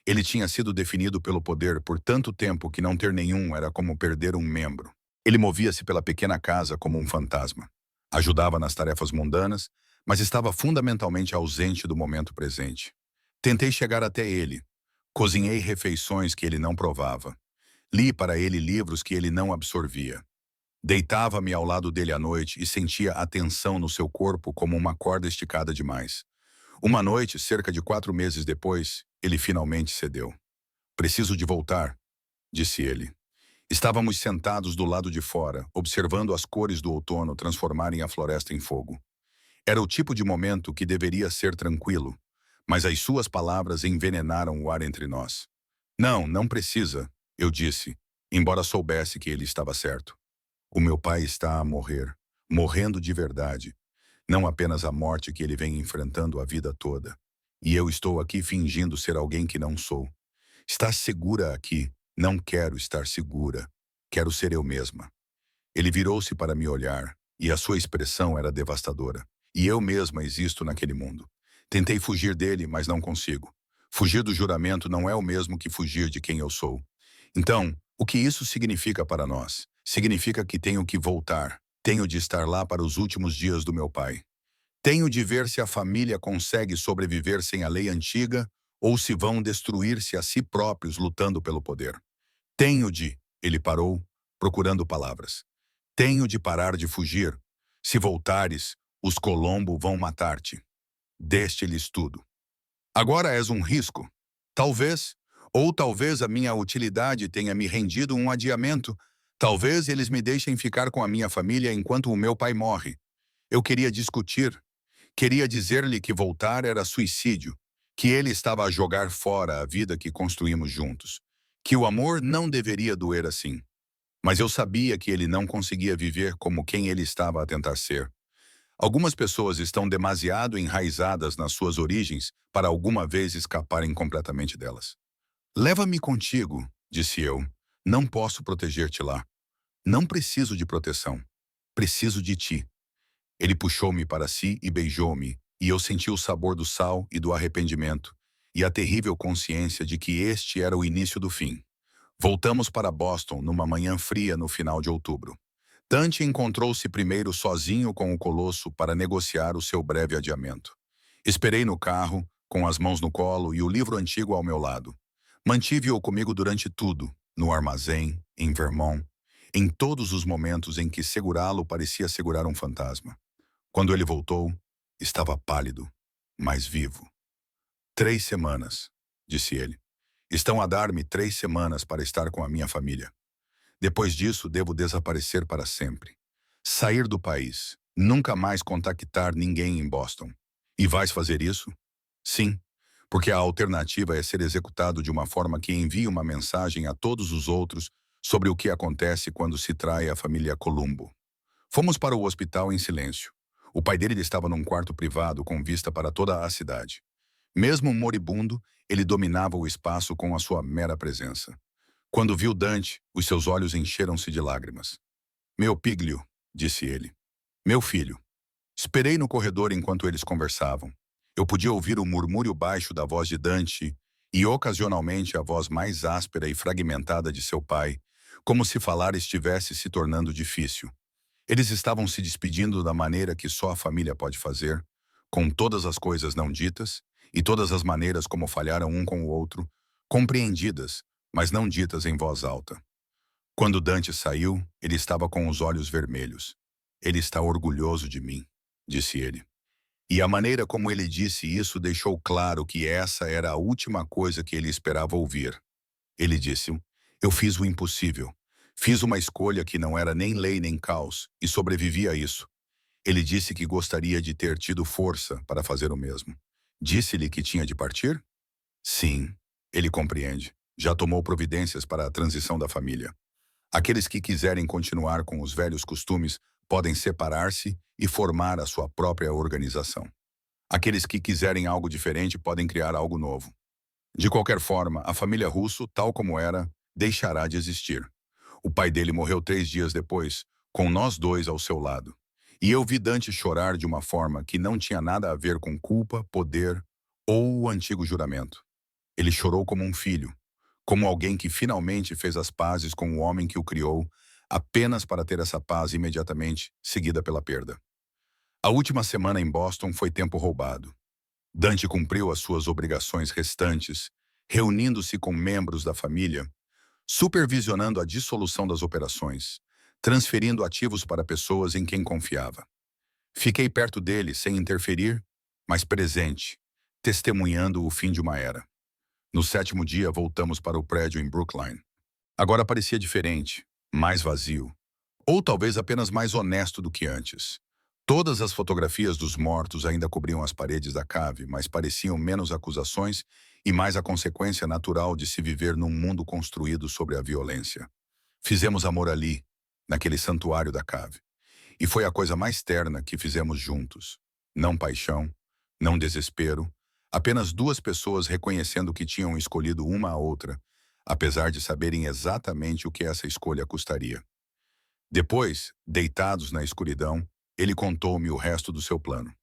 Ele tinha sido definido pelo poder por tanto tempo que não ter nenhum era como perder um membro. Ele movia-se pela pequena casa como um fantasma. Ajudava nas tarefas mundanas, mas estava fundamentalmente ausente do momento presente. Tentei chegar até ele. Cozinhei refeições que ele não provava. Li para ele livros que ele não absorvia. Deitava-me ao lado dele à noite e sentia a tensão no seu corpo como uma corda esticada demais. Uma noite, cerca de 4 meses depois, ele finalmente cedeu. "Preciso de voltar", disse ele. Estávamos sentados do lado de fora, observando as cores do outono transformarem a floresta em fogo. Era o tipo de momento que deveria ser tranquilo, mas as suas palavras envenenaram o ar entre nós. "Não, não precisa", eu disse, embora soubesse que ele estava certo. "O meu pai está a morrer, morrendo de verdade. Não apenas a morte que ele vem enfrentando a vida toda. E eu estou aqui fingindo ser alguém que não sou. Está segura aqui? Não quero estar segura. Quero ser eu mesma." Ele virou-se para me olhar, e a sua expressão era devastadora. E eu mesma existo naquele mundo. Tentei fugir dele, mas não consigo. Fugir do juramento não é o mesmo que fugir de quem eu sou. Então, o que isso significa para nós? Significa que tenho que voltar. Tenho de estar lá para os últimos dias do meu pai. Tenho de ver se a família consegue sobreviver sem a lei antiga ou se vão destruir-se a si próprios lutando pelo poder. Tenho de... Ele parou, procurando palavras. Tenho de parar de fugir. Se voltares, os Colombo vão matar-te. Deste-lhes tudo. Agora és um risco. Talvez, ou talvez a minha utilidade tenha me rendido um adiamento. Talvez eles me deixem ficar com a minha família enquanto o meu pai morre. Eu queria discutir. Queria dizer-lhe que voltar era suicídio, que ele estava a jogar fora a vida que construímos juntos, que o amor não deveria doer assim. Mas eu sabia que ele não conseguia viver como quem ele estava a tentar ser. Algumas pessoas estão demasiado enraizadas nas suas origens para alguma vez escaparem completamente delas. "Leva-me contigo", disse eu. "Não posso proteger-te lá. Não preciso de proteção. Preciso de ti." Ele puxou-me para si e beijou-me, e eu senti o sabor do sal e do arrependimento, e a terrível consciência de que este era o início do fim. Voltamos para Boston numa manhã fria no final de outubro. Dante encontrou-se primeiro sozinho com o Colosso para negociar o seu breve adiamento. Esperei no carro, com as mãos no colo e o livro antigo ao meu lado. Mantive-o comigo durante tudo, no armazém, em Vermont, em todos os momentos em que segurá-lo parecia segurar um fantasma. Quando ele voltou, estava pálido, mas vivo. "3 semanas", disse ele. "Estão a dar-me 3 semanas para estar com a minha família. Depois disso, devo desaparecer para sempre. Sair do país, nunca mais contactar ninguém em Boston. E vais fazer isso?" "Sim, porque a alternativa é ser executado de uma forma que envie uma mensagem a todos os outros sobre o que acontece quando se trai a família Colombo." Fomos para o hospital em silêncio. O pai dele estava num quarto privado com vista para toda a cidade. Mesmo moribundo, ele dominava o espaço com a sua mera presença. Quando viu Dante, os seus olhos encheram-se de lágrimas. "Meu Piglio", disse ele. "Meu filho." Esperei no corredor enquanto eles conversavam. Eu podia ouvir o murmúrio baixo da voz de Dante e, ocasionalmente, a voz mais áspera e fragmentada de seu pai, como se falar estivesse se tornando difícil. Eles estavam se despedindo da maneira que só a família pode fazer, com todas as coisas não ditas e todas as maneiras como falharam um com o outro, compreendidas, mas não ditas em voz alta. Quando Dante saiu, ele estava com os olhos vermelhos. "Ele está orgulhoso de mim", disse ele. E a maneira como ele disse isso deixou claro que essa era a última coisa que ele esperava ouvir. Ele disse: Eu fiz o impossível. Fiz uma escolha que não era nem lei nem caos, e sobrevivi a isso. Ele disse que gostaria de ter tido força para fazer o mesmo. Disse-lhe que tinha de partir? Sim, ele compreende. Já tomou providências para a transição da família. Aqueles que quiserem continuar com os velhos costumes podem separar-se e formar a sua própria organização. Aqueles que quiserem algo diferente podem criar algo novo. De qualquer forma, a família Russo, tal como era, deixará de existir. O pai dele morreu 3 dias depois, com nós dois ao seu lado. E eu vi Dante chorar de uma forma que não tinha nada a ver com culpa, poder ou o antigo juramento. Ele chorou como um filho, como alguém que finalmente fez as pazes com o homem que o criou, apenas para ter essa paz imediatamente seguida pela perda. A última semana em Boston foi tempo roubado. Dante cumpriu as suas obrigações restantes, reunindo-se com membros da família, supervisionando a dissolução das operações, transferindo ativos para pessoas em quem confiava. Fiquei perto dele sem interferir, mas presente, testemunhando o fim de uma era. No 7º dia, voltamos para o prédio em Brookline. Agora parecia diferente, mais vazio, ou talvez apenas mais honesto do que antes. Todas as fotografias dos mortos ainda cobriam as paredes da cave, mas pareciam menos acusações e mais a consequência natural de se viver num mundo construído sobre a violência. Fizemos amor ali, naquele santuário da cave. E foi a coisa mais terna que fizemos juntos. Não paixão, não desespero, apenas duas pessoas reconhecendo que tinham escolhido uma a outra, apesar de saberem exatamente o que essa escolha custaria. Depois, deitados na escuridão, ele contou-me o resto do seu plano.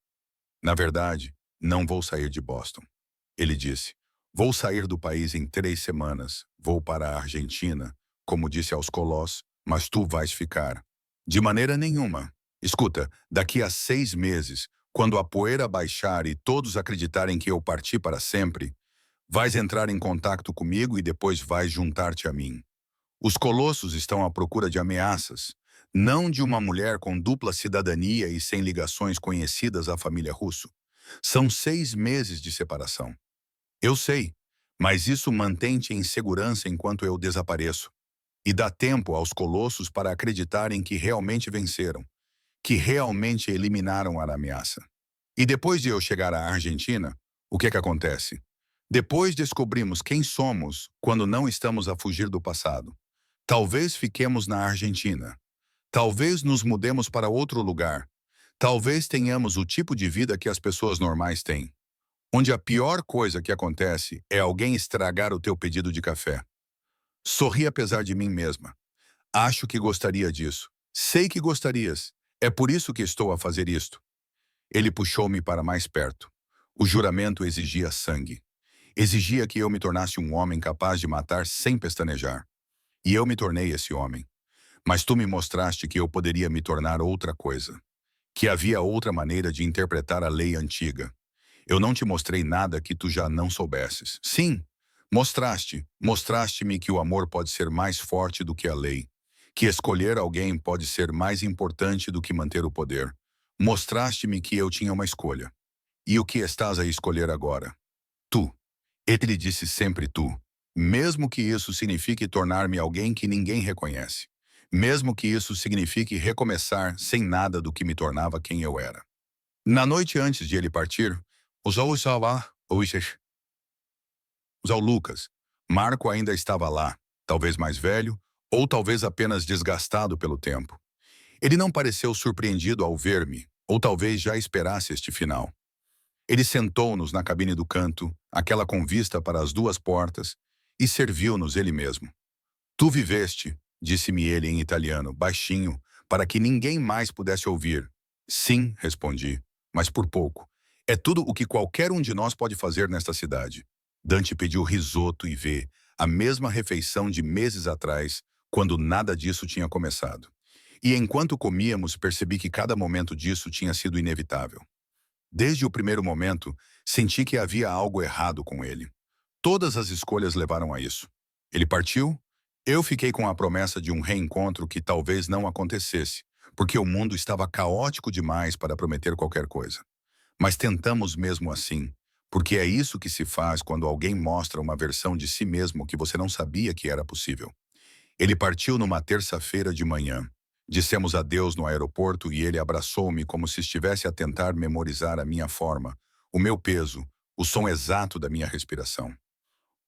Na verdade, não vou sair de Boston. Ele disse, vou sair do país em 3 semanas, vou para a Argentina, como disse aos Colós, mas tu vais ficar. De maneira nenhuma. Escuta, daqui a 6 meses, quando a poeira baixar e todos acreditarem que eu parti para sempre, vais entrar em contato comigo e depois vais juntar-te a mim. Os colossos estão à procura de ameaças, não de uma mulher com dupla cidadania e sem ligações conhecidas à família Russo. São 6 meses de separação. Eu sei, mas isso mantém-te em segurança enquanto eu desapareço. E dá tempo aos colossos para acreditarem que realmente venceram, que realmente eliminaram a ameaça. E depois de eu chegar à Argentina, o que acontece? Depois descobrimos quem somos quando não estamos a fugir do passado. Talvez fiquemos na Argentina. Talvez nos mudemos para outro lugar. Talvez tenhamos o tipo de vida que as pessoas normais têm, onde a pior coisa que acontece é alguém estragar o teu pedido de café. Sorri apesar de mim mesma. Acho que gostaria disso. Sei que gostarias. É por isso que estou a fazer isto. Ele puxou-me para mais perto. O juramento exigia sangue. Exigia que eu me tornasse um homem capaz de matar sem pestanejar. E eu me tornei esse homem. Mas tu me mostraste que eu poderia me tornar outra coisa. Que havia outra maneira de interpretar a lei antiga. Eu não te mostrei nada que tu já não soubesses. Sim, mostraste-me que o amor pode ser mais forte do que a lei. Que escolher alguém pode ser mais importante do que manter o poder. Mostraste-me que eu tinha uma escolha. E o que estás a escolher agora? Tu. Ele disse sempre tu. Mesmo que isso signifique tornar-me alguém que ninguém reconhece. Mesmo que isso signifique recomeçar sem nada do que me tornava quem eu era. Na noite antes de ele partir, usou Lucas. Marco ainda estava lá, talvez mais velho, ou talvez apenas desgastado pelo tempo. Ele não pareceu surpreendido ao ver-me, ou talvez já esperasse este final. Ele sentou-nos na cabine do canto, aquela com vista para as 2 portas, e serviu-nos ele mesmo. Tu viveste, disse-me ele em italiano, baixinho, para que ninguém mais pudesse ouvir. Sim, respondi, mas por pouco. É tudo o que qualquer um de nós pode fazer nesta cidade. Dante pediu risoto e vê, a mesma refeição de meses atrás, quando nada disso tinha começado. E enquanto comíamos, percebi que cada momento disso tinha sido inevitável. Desde o primeiro momento, senti que havia algo errado com ele. Todas as escolhas levaram a isso. Ele partiu, eu fiquei com a promessa de um reencontro que talvez não acontecesse, porque o mundo estava caótico demais para prometer qualquer coisa. Mas tentamos mesmo assim, porque é isso que se faz quando alguém mostra uma versão de si mesmo que você não sabia que era possível. Ele partiu numa terça-feira de manhã. Dissemos adeus no aeroporto e ele abraçou-me como se estivesse a tentar memorizar a minha forma, o meu peso, o som exato da minha respiração.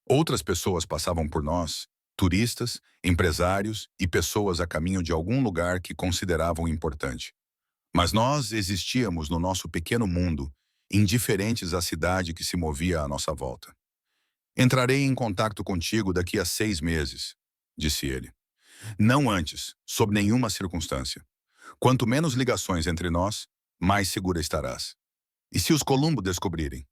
Outras pessoas passavam por nós, turistas, empresários e pessoas a caminho de algum lugar que consideravam importante. Mas nós existíamos no nosso pequeno mundo, indiferentes à cidade que se movia à nossa volta. Entrarei em contato contigo daqui a 6 meses, disse ele. Não antes, sob nenhuma circunstância. Quanto menos ligações entre nós, mais segura estarás. E se os Columbo descobrirem?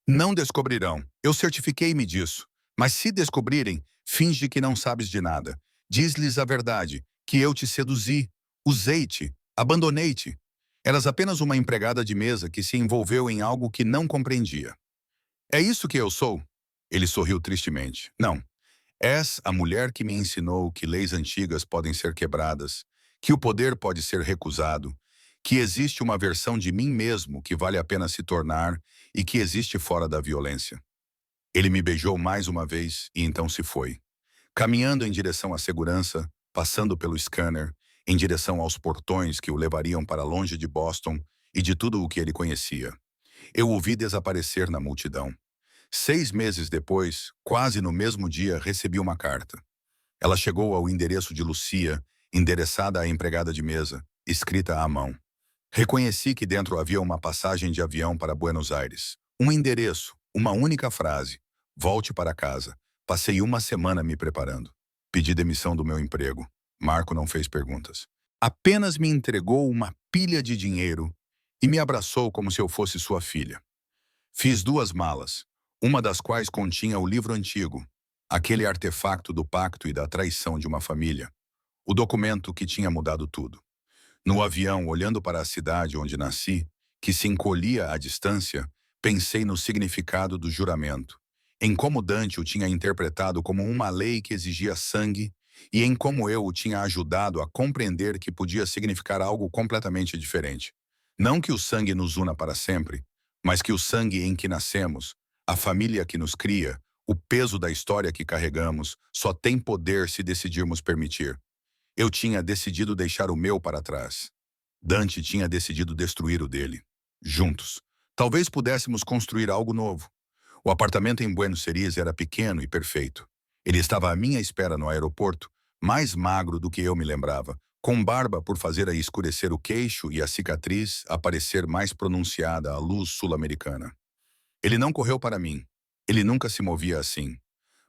Não descobrirão, eu certifiquei-me disso. Mas se descobrirem, finge que não sabes de nada. Diz-lhes a verdade, que eu te seduzi, usei-te, abandonei-te. Eras apenas uma empregada de mesa que se envolveu em algo que não compreendia. É isso que eu sou? Ele sorriu tristemente. Não. És a mulher que me ensinou que leis antigas podem ser quebradas, que o poder pode ser recusado, que existe uma versão de mim mesmo que vale a pena se tornar e que existe fora da violência. Ele me beijou mais uma vez e então se foi. Caminhando em direção à segurança, passando pelo scanner, em direção aos portões que o levariam para longe de Boston e de tudo o que ele conhecia. Eu o vi desaparecer na multidão. 6 meses depois, quase no mesmo dia, recebi uma carta. Ela chegou ao endereço de Lucia, endereçada à empregada de mesa, escrita à mão. Reconheci que dentro havia uma passagem de avião para Buenos Aires. Um endereço, uma única frase. Volte para casa. Passei uma semana me preparando. Pedi demissão do meu emprego. Marco não fez perguntas. Apenas me entregou uma pilha de dinheiro e me abraçou como se eu fosse sua filha. Fiz 2 malas, uma das quais continha o livro antigo, aquele artefacto do pacto e da traição de uma família, o documento que tinha mudado tudo. No avião, olhando para a cidade onde nasci, que se encolhia à distância, pensei no significado do juramento, em como Dante o tinha interpretado como uma lei que exigia sangue e em como eu o tinha ajudado a compreender que podia significar algo completamente diferente. Não que o sangue nos una para sempre, mas que o sangue em que nascemos, a família que nos cria, o peso da história que carregamos, só tem poder se decidirmos permitir. Eu tinha decidido deixar o meu para trás. Dante tinha decidido destruir o dele. Juntos. Talvez pudéssemos construir algo novo. O apartamento em Buenos Aires era pequeno e perfeito. Ele estava à minha espera no aeroporto, mais magro do que eu me lembrava, com barba por fazer a escurecer o queixo e a cicatriz aparecer mais pronunciada à luz sul-americana. Ele não correu para mim. Ele nunca se movia assim.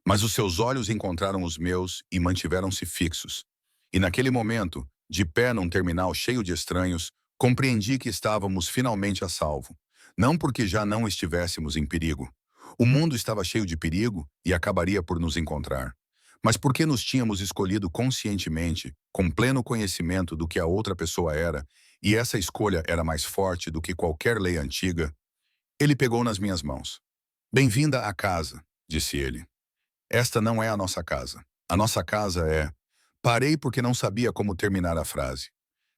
Mas os seus olhos encontraram os meus e mantiveram-se fixos. E naquele momento, de pé num terminal cheio de estranhos, compreendi que estávamos finalmente a salvo. Não porque já não estivéssemos em perigo. O mundo estava cheio de perigo e acabaria por nos encontrar. Mas porque nos tínhamos escolhido conscientemente, com pleno conhecimento do que a outra pessoa era, e essa escolha era mais forte do que qualquer lei antiga, ele pegou nas minhas mãos. Bem-vinda à casa, disse ele. Esta não é a nossa casa. A nossa casa é... Parei porque não sabia como terminar a frase.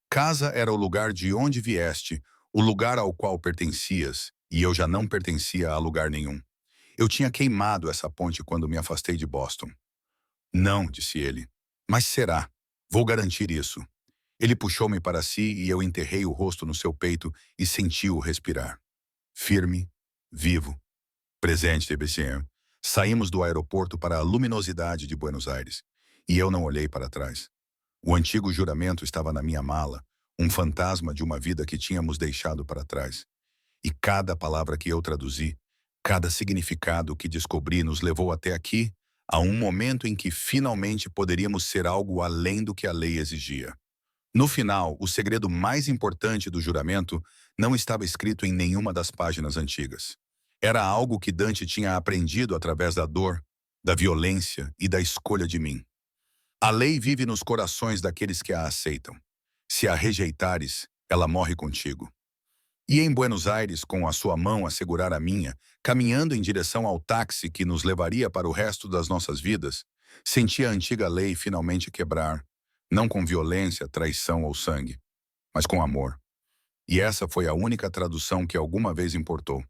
Casa era o lugar de onde vieste, o lugar ao qual pertencias, e eu já não pertencia a lugar nenhum. Eu tinha queimado essa ponte quando me afastei de Boston. Não, disse ele. Mas será. Vou garantir isso. Ele puxou-me para si e eu enterrei o rosto no seu peito e senti-o respirar. Firme, vivo, presente de BCM. Saímos do aeroporto para a luminosidade de Buenos Aires, e eu não olhei para trás. O antigo juramento estava na minha mala, um fantasma de uma vida que tínhamos deixado para trás. E cada palavra que eu traduzi, cada significado que descobri nos levou até aqui, a um momento em que finalmente poderíamos ser algo além do que a lei exigia. No final, o segredo mais importante do juramento não estava escrito em nenhuma das páginas antigas. Era algo que Dante tinha aprendido através da dor, da violência e da escolha de mim. A lei vive nos corações daqueles que a aceitam. Se a rejeitares, ela morre contigo. E em Buenos Aires, com a sua mão a segurar a minha, caminhando em direção ao táxi que nos levaria para o resto das nossas vidas, senti a antiga lei finalmente quebrar, não com violência, traição ou sangue, mas com amor. E essa foi a única tradução que alguma vez importou.